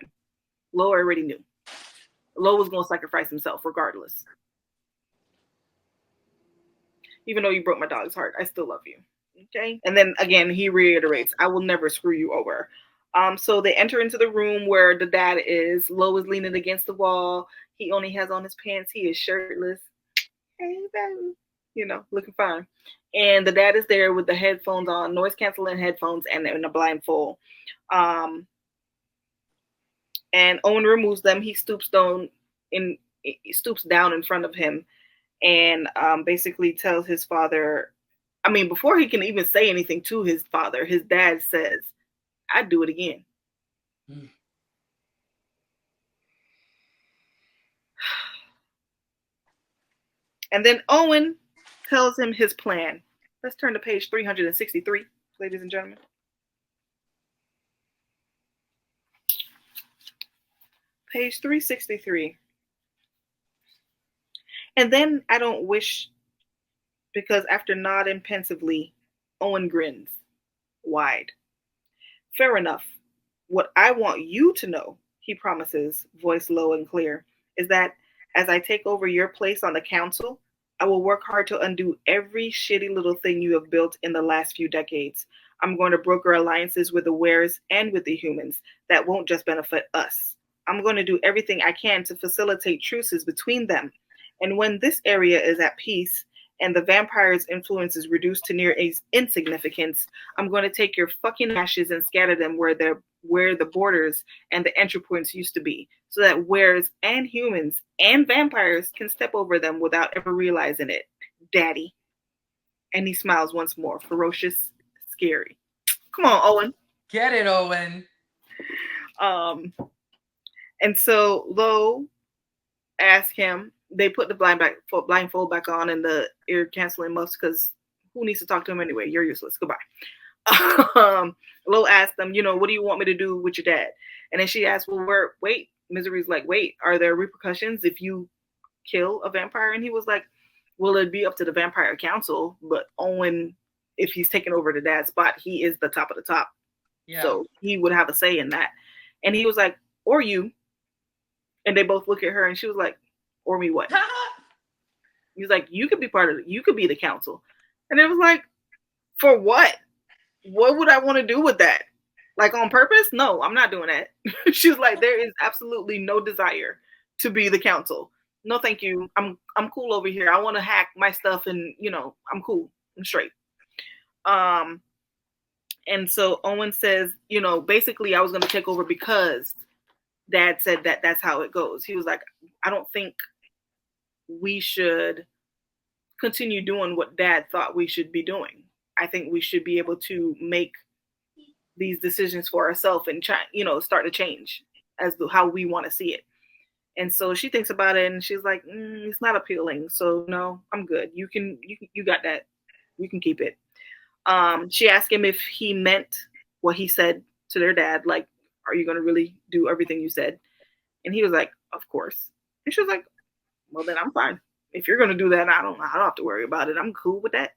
Lo already knew. Lo was going to sacrifice himself regardless. Even though you broke my dog's heart, I still love you. Okay? And then again, he reiterates, I will never screw you over. So they enter into the room where the dad is. Lo is leaning against the wall. He only has on his pants. He is shirtless. Hey, baby. You know, looking fine. And the dad is there with the headphones on, noise canceling headphones, and in a blindfold. And Owen removes them. He stoops down in front of him, and basically tells his father. I mean, before he can even say anything to his father, his dad says, "I'd do it again." Mm. And then Owen tells him his plan. Let's turn to page 363, ladies and gentlemen. Page 363. And then I don't wish, because after nodding pensively, Owen grins wide. Fair enough. What I want you to know, he promises, voice low and clear, is that as I take over your place on the council, I will work hard to undo every shitty little thing you have built in the last few decades. I'm going to broker alliances with the Wares and with the humans that won't just benefit us. I'm going to do everything I can to facilitate truces between them. And when this area is at peace and the vampire's influence is reduced to near insignificance, I'm going to take your fucking ashes and scatter them where the borders and the entry points used to be, so that Wares and humans and vampires can step over them without ever realizing it. Daddy. And he smiles once more, ferocious, scary. Come on, Owen. Get it, Owen. And so Lo asked him, they put the blindfold back on and the ear canceling muffs, because who needs to talk to him anyway? You're useless. Goodbye. Lo asked them, what do you want me to do with your dad? And then she asked, wait, Misery's like, wait, are there repercussions if you kill a vampire? And he was like, well, it'd be up to the vampire council, but Owen, if he's taking over the dad's spot, he is the top of the top. Yeah. So he would have a say in that. And he was like, or you. And they both look at her and she was like, or me what? He was like, you could be you could be the council. And it was like, for what? What would I want to do with that? Like on purpose? No, I'm not doing that. She was like, there is absolutely no desire to be the council. No, thank you. I'm cool over here. I want to hack my stuff and, I'm cool. I'm straight. And so Owen says, basically I was going to take over because Dad said that that's how it goes. He was like, I don't think we should continue doing what Dad thought we should be doing. I think we should be able to make these decisions for ourselves and start to change as to how we want to see it. And so she thinks about it and she's like, it's not appealing. So no, I'm good. You got that. You can keep it. She asked him if he meant what he said to their dad. Like, are you going to really do everything you said? And he was like, of course. And she was like, well, then I'm fine. If you're going to do that, I don't have to worry about it. I'm cool with that.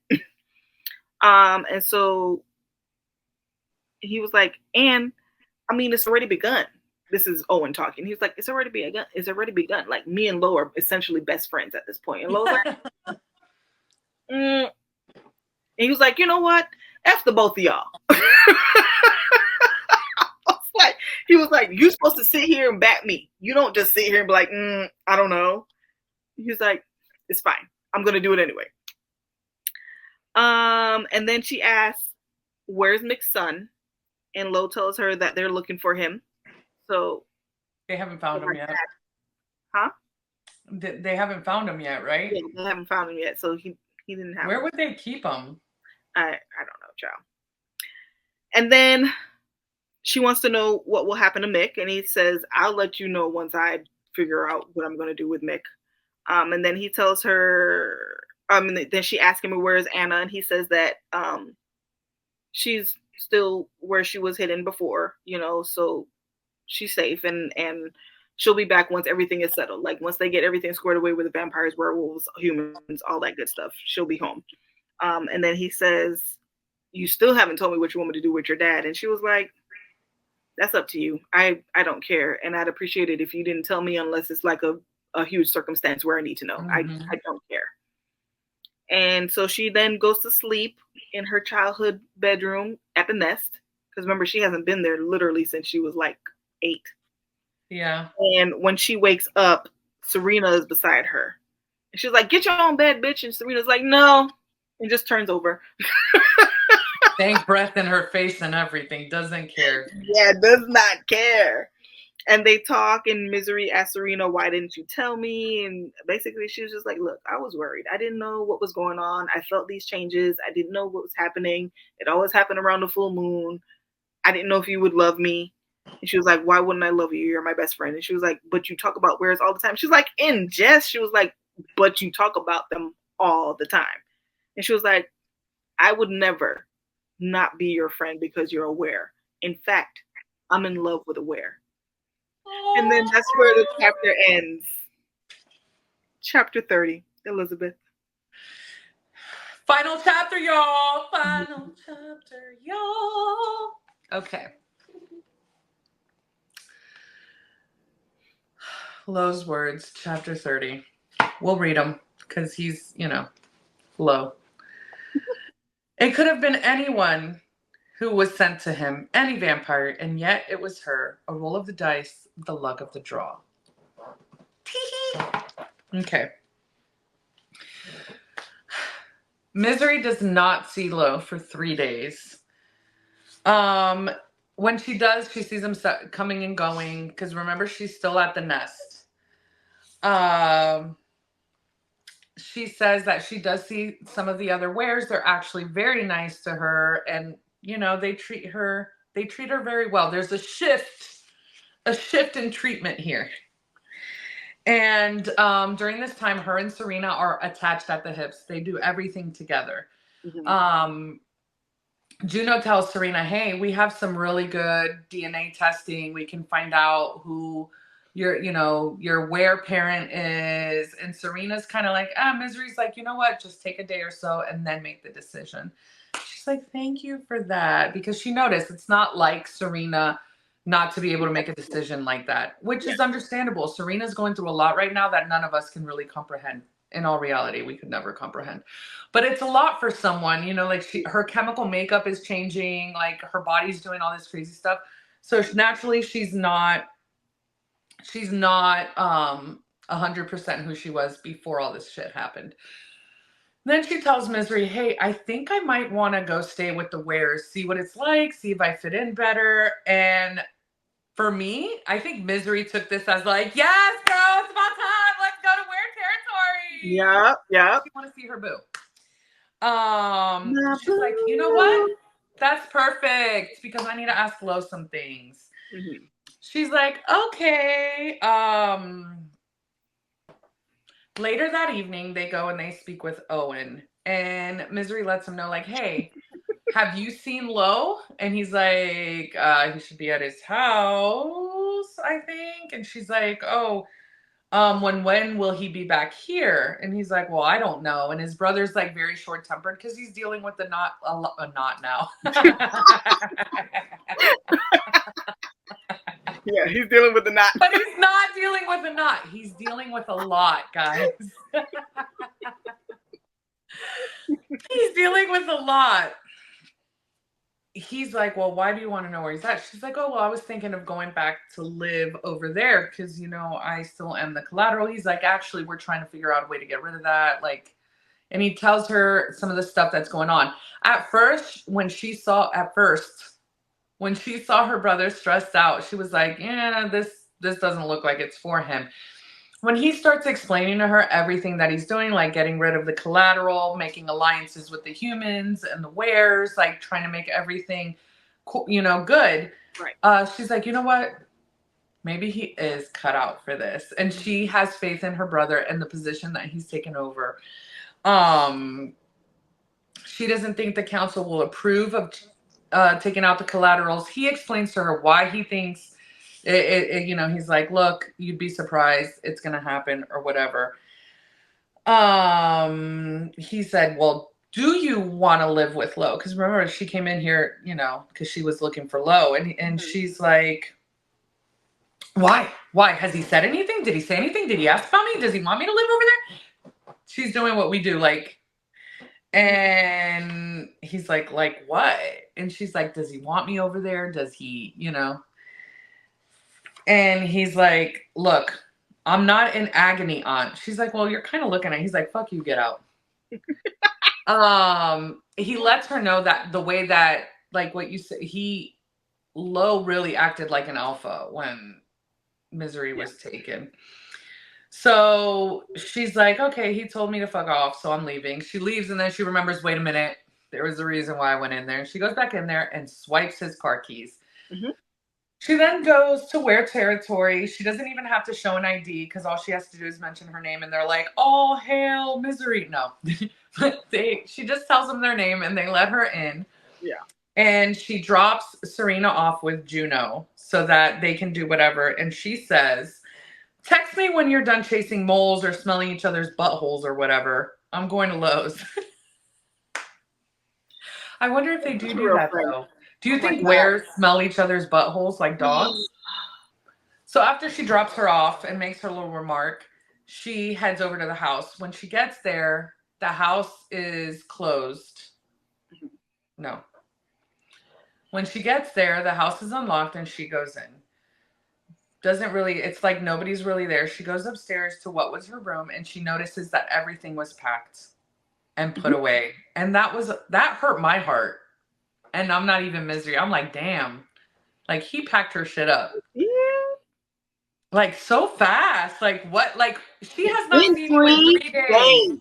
And so he was like, and I mean, it's already begun. This is Owen talking. He was like, it's already begun. Like, me and Lo are essentially best friends at this point. And Lo's like, And he was like, you know what? F the both of y'all. He was like, you're supposed to sit here and bat me. You don't just sit here and be like, I don't know. He was like, it's fine. I'm going to do it anyway. And then she asks, where's Mick's son? And Lo tells her that they're looking for him. So they haven't found him yet. Huh? They haven't found him yet, right? Yeah, they haven't found him yet. So he didn't have Where him. would they keep him? I don't know, child. And then she wants to know what will happen to Mick. And he says, I'll let you know once I figure out what I'm going to do with Mick. And then he tells her, then she asks him, where's Anna? And he says that she's still where she was hidden before, so she's safe and she'll be back once everything is settled. Like, once they get everything squared away with the vampires, werewolves, humans, all that good stuff, she'll be home. And then he says, you still haven't told me what you want me to do with your dad. And she was like, that's up to you. I don't care. And I'd appreciate it if you didn't tell me unless it's like a huge circumstance where I need to know. Mm-hmm. I don't care. And so she then goes to sleep in her childhood bedroom at the nest. Because remember, she hasn't been there literally since she was like 8. Yeah. And when she wakes up, Serena is beside her. And she's like, get your own bed, bitch. And Serena's like, no. And just turns over. Thank breath in her face and everything. Doesn't care. Yeah, does not care. And they talk, and Misery asks Serena, why didn't you tell me? And basically she was just like, look, I was worried. I didn't know what was going on. I felt these changes. I didn't know what was happening. It always happened around the full moon. I didn't know if you would love me. And she was like, why wouldn't I love you? You're my best friend. And she was like, but you talk about wares all the time. She's like, in jest. She was like, but you talk about them all the time. And she was like, I would never not be your friend because you're aware. In fact, I'm in love with aware. And then that's where the chapter ends. Chapter 30, Elizabeth. Final chapter, y'all. Final chapter, y'all. Okay. Lo's words, chapter 30. We'll read them because he's, Lo. It could have been anyone who was sent to him, any vampire, and yet it was her. A roll of the dice, the luck of the draw. Okay. Misery does not see Lo for 3 days. When she does, she sees him coming and going, because remember, she's still at the nest. She says that she does see some of the other wares. They're actually very nice to her, and they treat her very well. There's a shift in treatment here. And during this time, her and Serena are attached at the hips. They do everything together. Mm-hmm. Juno tells Serena, hey, we have some really good DNA testing. We can find out who your were parent is. And Serena's kind of like, Misery's like, you know what? Just take a day or so and then make the decision. She's like, thank you for that. Because she noticed it's not like Serena not to be able to make a decision like that, which is understandable. Serena's going through a lot right now that none of us can really comprehend. In all reality, we could never comprehend. But it's a lot for someone, you know, like her chemical makeup is changing, like her body's doing all this crazy stuff. So naturally she's not 100% who she was before all this shit happened. Then she tells Misery, hey, I think I might want to go stay with the Wares, see what it's like, see if I fit in better. And for me, I think Misery took this as like, yes, girl, it's about time. Let's go to Ware territory. Yeah, yeah. She want to see her boo. She's like, you know what? That's perfect because I need to ask Lo some things. Mm-hmm. She's like, okay. Later that evening, they go and they speak with Owen, and Misery lets him know, like, hey, have you seen Lo? And he's like, he should be at his house, I think. And she's like, oh, when will he be back here? And he's like, well, I don't know. And his brother's like very short tempered because he's dealing with a knot now. Yeah, he's dealing with the knot. But he's not dealing with a knot. He's dealing with a lot, guys. He's dealing with a lot. He's like, well, why do you want to know where he's at? She's like, oh, well, I was thinking of going back to live over there because, you know, I still am the collateral. He's like, actually, we're trying to figure out a way to get rid of that. Like, and he tells her some of the stuff that's going on. At first, when she saw her brother stressed out, she was like, yeah, this doesn't look like it's for him. When he starts explaining to her everything that he's doing, like getting rid of the collateral, making alliances with the humans and the Wares, like trying to make everything, you know, good. Right. She's like, you know what? Maybe he is cut out for this. And she has faith in her brother and the position that he's taken over. She doesn't think the council will approve of taking out the collaterals. He explains to her why he thinks you know, he's like, look, you'd be surprised it's going to happen or whatever. He said, well, do you want to live with Lo? Because remember, she came in here, you know, because she was looking for Lo. And she's like, why? Has he said anything? Did he say anything? Did he ask about me? Does he want me to live over there? She's doing what we do, like. And he's like what? And she's like, does he want me over there? Does he, you know? And he's like, look, I'm not in agony, aunt. She's like, well, you're kind of looking at it. He's like, fuck you, get out. He lets her know that the way that, like what you said, Lo really acted like an alpha when Misery was taken. So she's like, okay, he told me to fuck off, so I'm leaving. She leaves and then she remembers, wait a minute, there was a reason why I went in there. She goes back in there and swipes his car keys. Mm-hmm. She then goes to Ware territory. She doesn't even have to show an ID because all she has to do is mention her name and they're like, all hail Misery. No. She just tells them their name and they let her in. Yeah. And she drops Serena off with Juno so that they can do whatever. And she says, text me when you're done chasing moles or smelling each other's buttholes or whatever. I'm going to Lowe's. I wonder if they do that though. Do you think Wares smell each other's buttholes like dogs? So after she drops her off and makes her little remark, she heads over to the house. When she gets there, the house is closed. No. When she gets there, the house is unlocked and she goes in. It's like nobody's really there. She goes upstairs to what was her room and she notices that everything was packed and put away. And that hurt my heart. And I'm not even Misery. I'm like, damn. Like, he packed her shit up. Yeah. Like, so fast. Like, what? Like, she has not seen you in 3 days.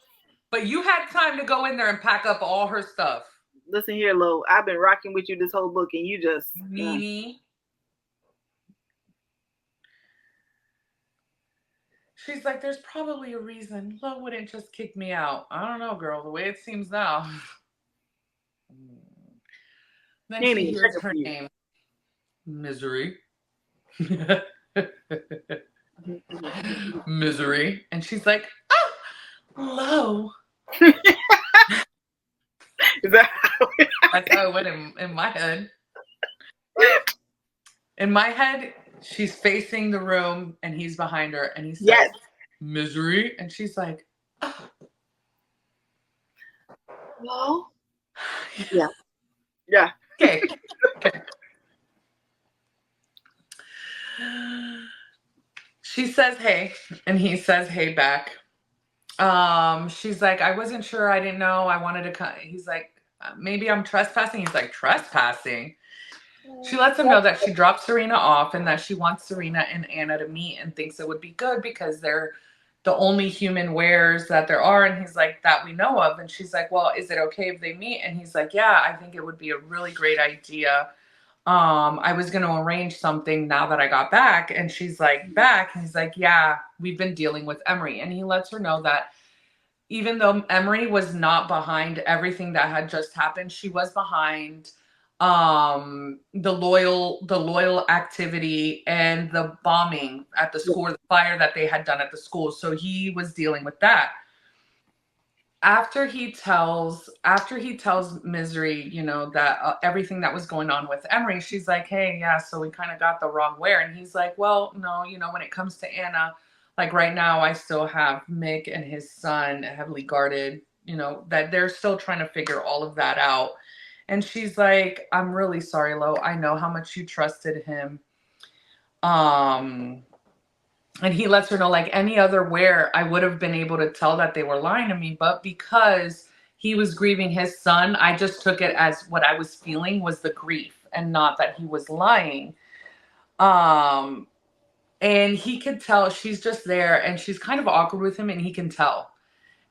But you had time to go in there and pack up all her stuff. Listen here, Lo. I've been rocking with you this whole book, and you just... Meanie. She's like, there's probably a reason. Lo wouldn't just kick me out. I don't know, girl. The way it seems now. Then she hears her name. Misery. Misery. And she's like, oh, Lo. Is that That's how it went in my head. In my head, she's facing the room and he's behind her and he says, Yes. Misery. And she's like, oh. No. Yeah. Yeah. Okay. Okay. She says, hey, and he says, hey back. She's like, I wasn't sure. I didn't know. I wanted to come. He's like, maybe I'm trespassing. He's like, trespassing. She lets him know that she dropped Serena off and that she wants Serena and Anna to meet and thinks it would be good because they're the only human wares that there are. And he's like, that we know of. And she's like, well, is it okay if they meet? And he's like, yeah, I think it would be a really great idea. I was going to arrange something now that I got back. And she's like, back. And he's like, yeah, we've been dealing with Emery. And he lets her know that even though Emery was not behind everything that had just happened, she was behind the loyal activity and the bombing at the school, the fire that they had done at the school. So he was dealing with that. After he tells Misery, you know, that everything that was going on with Emery, she's like, hey, yeah, so we kind of got the wrong where. And he's like, well, no, you know, when it comes to Anna, like right now, I still have Mick and his son heavily guarded, you know, that they're still trying to figure all of that out. And she's like, I'm really sorry, Lo. I know how much you trusted him. And he lets her know, like any other where, I would have been able to tell that they were lying to me. But because he was grieving his son, I just took it as what I was feeling was the grief and not that he was lying. And he could tell she's just there and she's kind of awkward with him and he can tell.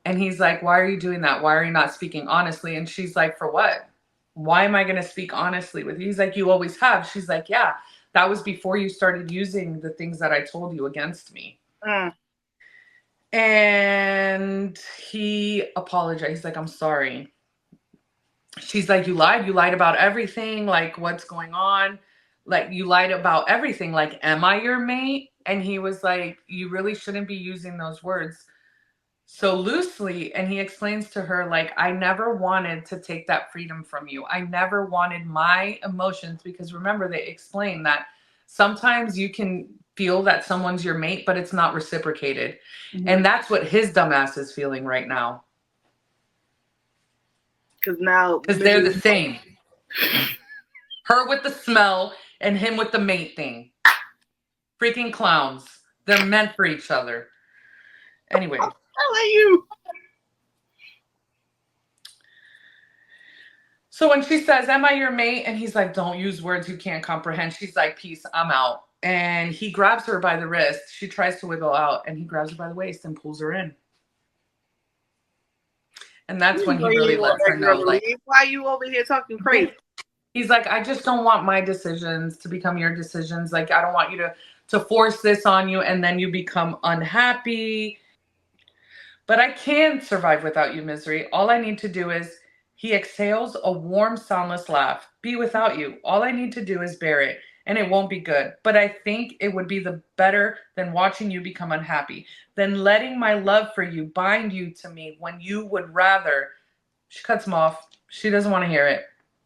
And he's like, why are you doing that? Why are you not speaking honestly? And she's like, for what? Why am I going to speak honestly with you? He's like, you always have. She's like, yeah, that was before you started using the things that I told you against me. And he apologized. He's like, I'm sorry. She's like, you lied about everything. Like, what's going on? Like, you lied about everything. Like, am I your mate? And he was like, you really shouldn't be using those words so loosely. And he explains to her, like, I never wanted to take that freedom from you. I never wanted my emotions, because remember, they explain that sometimes you can feel that someone's your mate, but it's not reciprocated. Mm-hmm. And that's what his dumbass is feeling right now. Because they're the same. Her with the smell and him with the mate thing. Freaking clowns. They're meant for each other. Anyway. I'll tell you. So when she says, am I your mate? And he's like, don't use words you can't comprehend. She's like, peace, I'm out. And he grabs her by the wrist. She tries to wiggle out and he grabs her by the waist and pulls her in. And that's when he really lets her know, like, why are you over here talking crazy? He's like, I just don't want my decisions to become your decisions. Like, I don't want you to force this on you and then you become unhappy. But I can survive without you, Misery. All I need to do is, he exhales a warm, soundless laugh. Be without you. All I need to do is bear it, and it won't be good. But I think it would be the better than watching you become unhappy, than letting my love for you bind you to me when you would rather. She cuts him off. She doesn't want to hear it.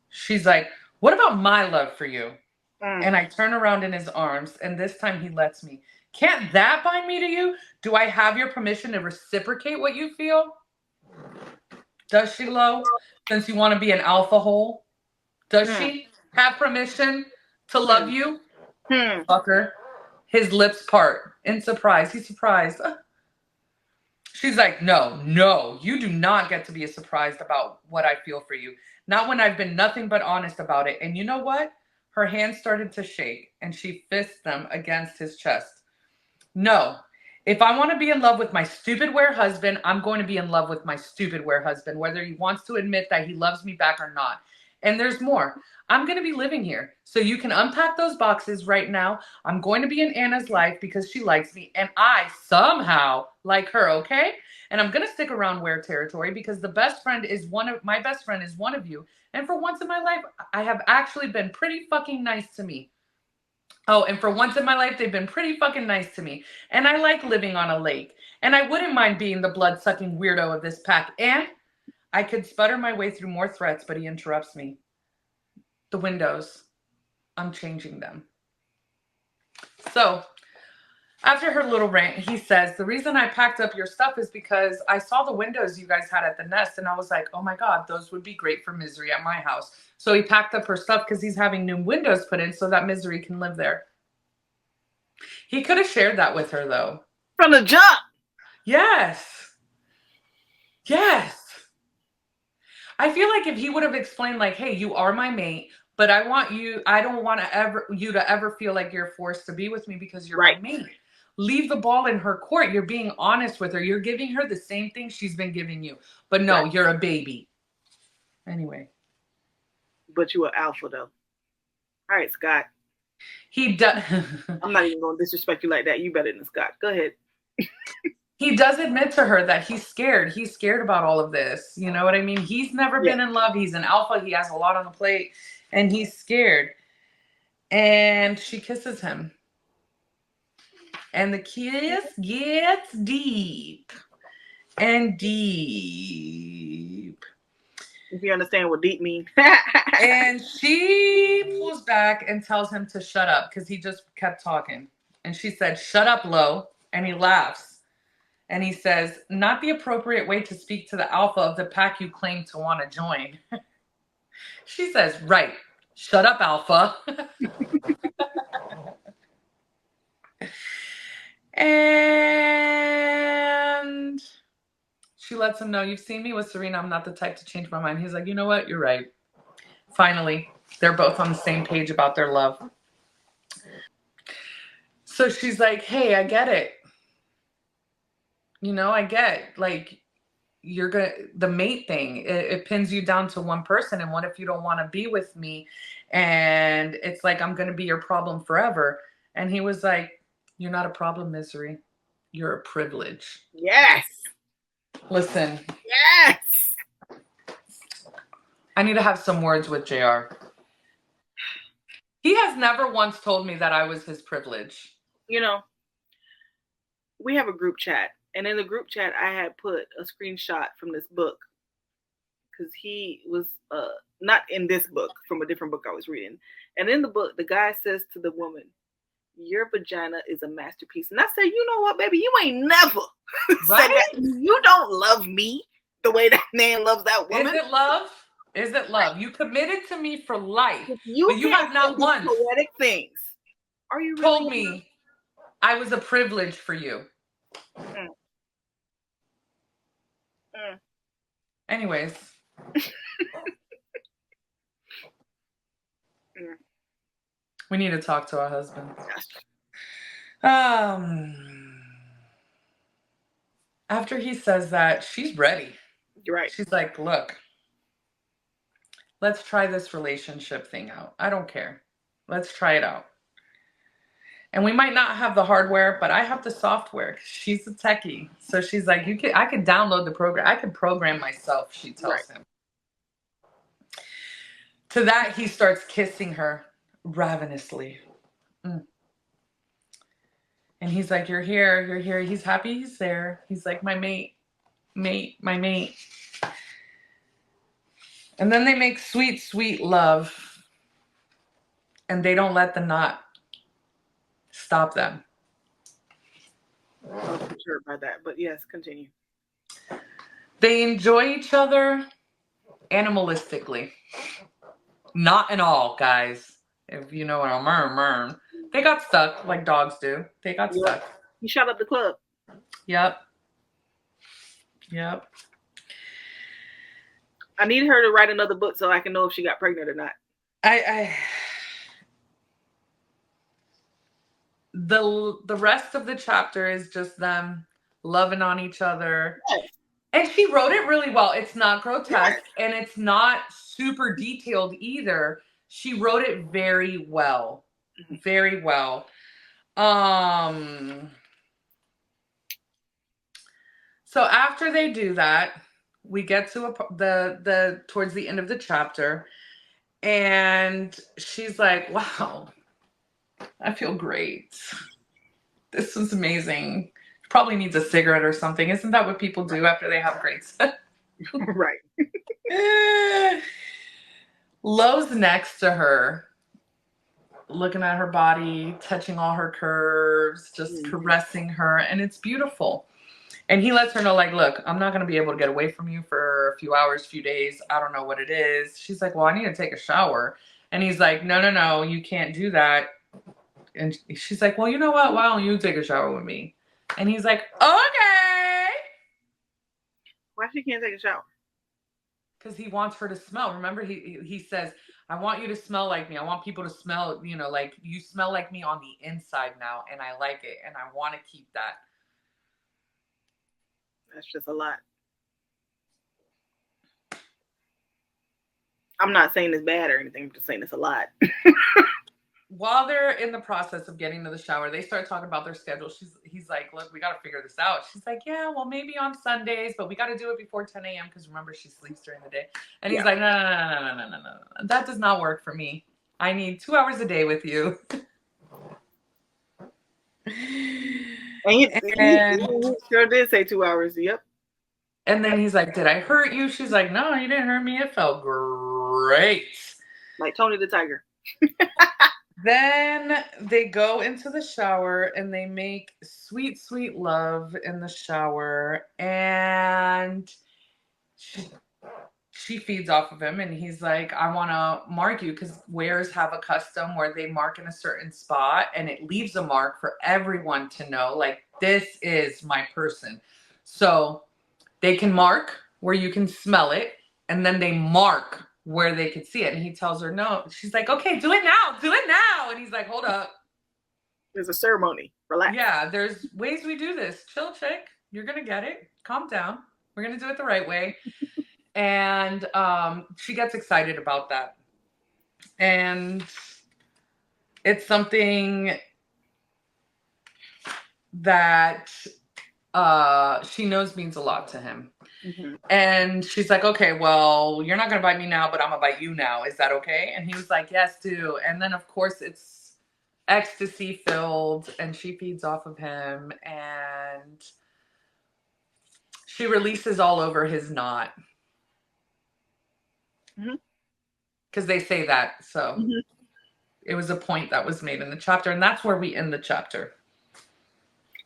She's like, what about my love for you? And I turn around in his arms, and this time he lets me. Can't that bind me to you? Do I have your permission to reciprocate what you feel? Does she, Lo? Since you want to be an alpha hole? Does she have permission to love you? Fucker. His lips part in surprise. He's surprised. She's like, no, you do not get to be surprised about what I feel for you. Not when I've been nothing but honest about it. And you know what? Her hands started to shake and she fists them against his chest. No. If I want to be in love with my stupid were husband, I'm going to be in love with my stupid were husband, whether he wants to admit that he loves me back or not. And there's more. I'm going to be living here. So you can unpack those boxes right now. I'm going to be in Anna's life because she likes me. And I somehow like her, okay? And I'm going to stick around where territory because my best friend is one of you. And for once in my life, I have actually been pretty fucking nice to me. Oh, and for once in my life, they've been pretty fucking nice to me. And I like living on a lake. And I wouldn't mind being the blood-sucking weirdo of this pack. And I could sputter my way through more threats, but he interrupts me. The windows. I'm changing them. So after her little rant, he says, the reason I packed up your stuff is because I saw the windows you guys had at the nest. And I was like, oh my God, those would be great for Misery at my house. So he packed up her stuff because he's having new windows put in so that Misery can live there. He could have shared that with her, though. From the jump. Yes. Yes. I feel like if he would have explained, like, hey, you are my mate, but I don't want you to ever feel like you're forced to be with me because you're my mate. Leave the ball in her court. You're being honest with her. You're giving her the same thing she's been giving you. But no, you're a baby. Anyway. But you are alpha, though. All right, Scott. He does. I'm not even going to disrespect you like that. You better than Scott. Go ahead. He does admit to her that he's scared. He's scared about all of this. You know what I mean? He's never been in love. He's an alpha. He has a lot on the plate. And he's scared. And she kisses him. And the kiss gets deep. And deep. If you understand what deep means. And she pulls back and tells him to shut up because he just kept talking. And she said, shut up, Lo. And he laughs. And he says, not the appropriate way to speak to the alpha of the pack you claim to want to join. She says, right. Shut up, alpha. And she lets him know, you've seen me with Serena. I'm not the type to change my mind. He's like, you know what? You're right. Finally, they're both on the same page about their love. So she's like, hey, I get it. You know, I get, like, the mate thing, it pins you down to one person. And what if you don't want to be with me? And it's like, I'm going to be your problem forever. And he was like, you're not a problem, Misery. You're a privilege. Yes. Listen. Yes. I need to have some words with JR. He has never once told me that I was his privilege. You know, we have a group chat. And in the group chat, I had put a screenshot from this book. Because he was not in this book, from a different book I was reading. And in the book, the guy says to the woman, your vagina is a masterpiece. And I said, you know what, baby? You ain't never said that. You don't love me the way that man loves that woman. Is it love? Is it love? You committed to me for life. But you have not once poetic things. Are you really told me I was a privilege for you? Anyways. We need to talk to our husbands. After he says that, she's ready. You're right. She's like, look, let's try this relationship thing out. I don't care. Let's try it out. And we might not have the hardware, but I have the software. She's a techie. So she's like, I could download the program. I could program myself, she tells him. To that, he starts kissing her ravenously. And he's like, you're here, you're here. He's happy he's there. He's like, my mate, my mate. And then they make sweet, sweet love. And they don't let the knot stop them. I'm not sure about that, but yes, continue. They enjoy each other animalistically. Not at all, guys. If you know what I'm saying. They got stuck like dogs do. They got stuck. You shot up the club. Yep. I need her to write another book so I can know if she got pregnant or not. The rest of the chapter is just them loving on each other. Yes. And she wrote it really well. It's not grotesque and it's not super detailed either. She wrote it very well. Very well. So after they do that, we get to the towards the end of the chapter, and she's like, wow, I feel great. This is amazing. Probably needs a cigarette or something. Isn't that what people do after they have great sex? Right. Lo's next to her. looking at her body, touching all her curves, just caressing her, and it's beautiful. And he lets her know, like, look, I'm not going to be able to get away from you for a few hours, few days. I don't know what it is. She's like, well, I need to take a shower. And he's like, no, you can't do that. And she's like, well, you know what? Why don't you take a shower with me? And he's like, okay. Why she can't take a shower? Because he wants her to smell. Remember, he says, I want you to smell like me. I want people to smell, like you smell like me on the inside now. And I like it. And I want to keep that. That's just a lot. I'm not saying it's bad or anything. I'm just saying it's a lot. While they're in the process of getting to the shower, they start talking about their schedule. He's like, look, we got to figure this out. She's like, yeah, well, maybe on Sundays, but we got to do it before 10 a.m. because remember, she sleeps during the day. And he's like, no. That does not work for me. I need 2 hours a day with you. And he sure did say 2 hours. Yep. And then he's like, did I hurt you? She's like, no, you didn't hurt me. It felt great. Like Tony the Tiger. Then they go into the shower and they make sweet, sweet love in the shower. And she feeds off of him. And he's like, I want to mark you because wares have a custom where they mark in a certain spot. And it leaves a mark for everyone to know, like, this is my person. So they can mark where you can smell it. And then they mark where they could see it. And he tells her no. She's like, okay, do it now. And he's like, hold up. There's a ceremony. Relax. Yeah, there's ways we do this. Chill, chick. You're going to get it. Calm down. We're going to do it the right way. And she gets excited about that. And it's something that she knows means a lot to him. Mm-hmm. And she's like, okay, well, you're not going to bite me now, but I'm going to bite you now. Is that okay? And he was like, yes, do. And then, of course, it's ecstasy filled and she feeds off of him and she releases all over his knot. Because they say that. So it was a point that was made in the chapter. And that's where we end the chapter.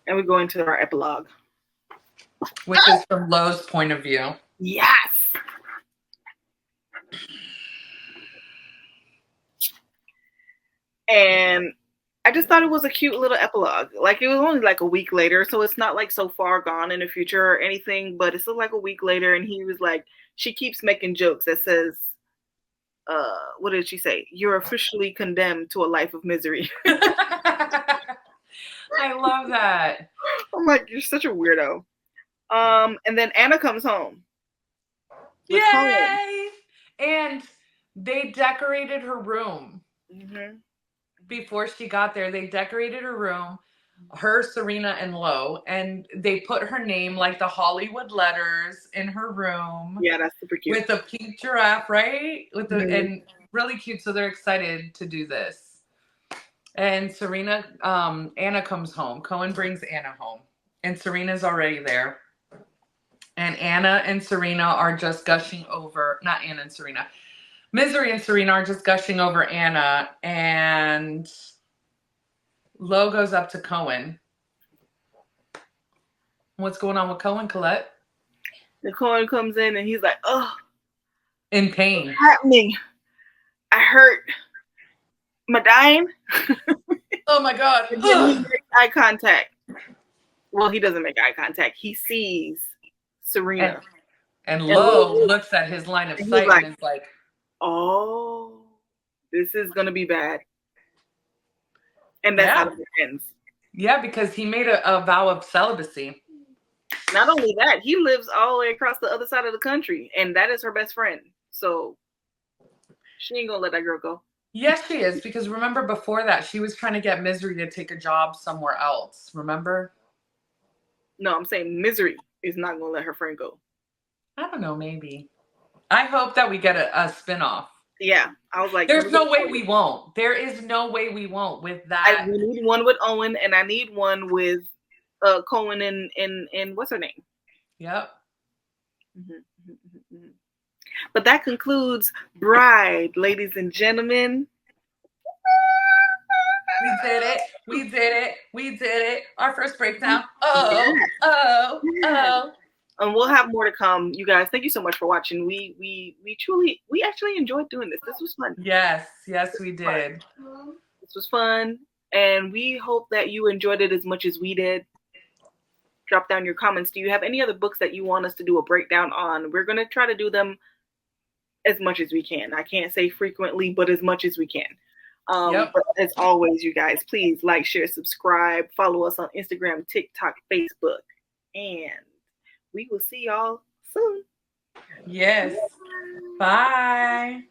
And we go into our epilogue. Which is from Lo's point of view. Yes. And I just thought it was a cute little epilogue. Like, it was only like a week later, so it's not like so far gone in the future or anything, but it's still like a week later, and he was like, she keeps making jokes that says, what did she say? You're officially condemned to a life of misery. I love that. I'm like, you're such a weirdo. And then Anna comes home. Yay! Colette. And they decorated her room. Mm-hmm. Before she got there, they decorated her room, her, Serena, and Lo, and they put her name, like the Hollywood letters, in her room. Yeah, that's super cute. With a pink giraffe, right? With the and really cute. So they're excited to do this. And Serena, Anna comes home. Cohen brings Anna home, and Serena's already there. And Anna and Serena are just gushing over, not Anna and Serena. Misery and Serena are just gushing over Anna. And Lo goes up to Cohen. What's going on with Cohen, Collette? The Cohen comes in and he's like, oh. In pain. What's happening? I hurt. Am I dying? Oh my God. And then he makes eye contact. Well, he doesn't make eye contact. He sees Serena. And Lo looks at his line of sight and is like, oh, this is going to be bad. And that's how it ends. Yeah, because he made a vow of celibacy. Not only that, he lives all the way across the other side of the country, and that is her best friend. So she ain't going to let that girl go. Yes, she is, because remember before that, she was trying to get Misery to take a job somewhere else. Remember? No, I'm saying Misery is not going to let her friend go. I don't know, maybe. I hope that we get a spinoff. Yeah, I was like, there's no way we won't. There is no way we won't with that. We need one with Owen, and I need one with Cohen and what's her name? Yep. But that concludes Bride, ladies and gentlemen. We did it. We did it. We did it. Our first breakdown. Oh. And we'll have more to come, you guys. Thank you so much for watching. We actually enjoyed doing this. This was fun. Yes, we did. This was fun, and we hope that you enjoyed it as much as we did. Drop down your comments. Do you have any other books that you want us to do a breakdown on? We're gonna try to do them as much as we can. I can't say frequently, but as much as we can. But as always, you guys, please like, share, subscribe, follow us on Instagram, TikTok, Facebook, and we will see y'all soon. Yes. Bye.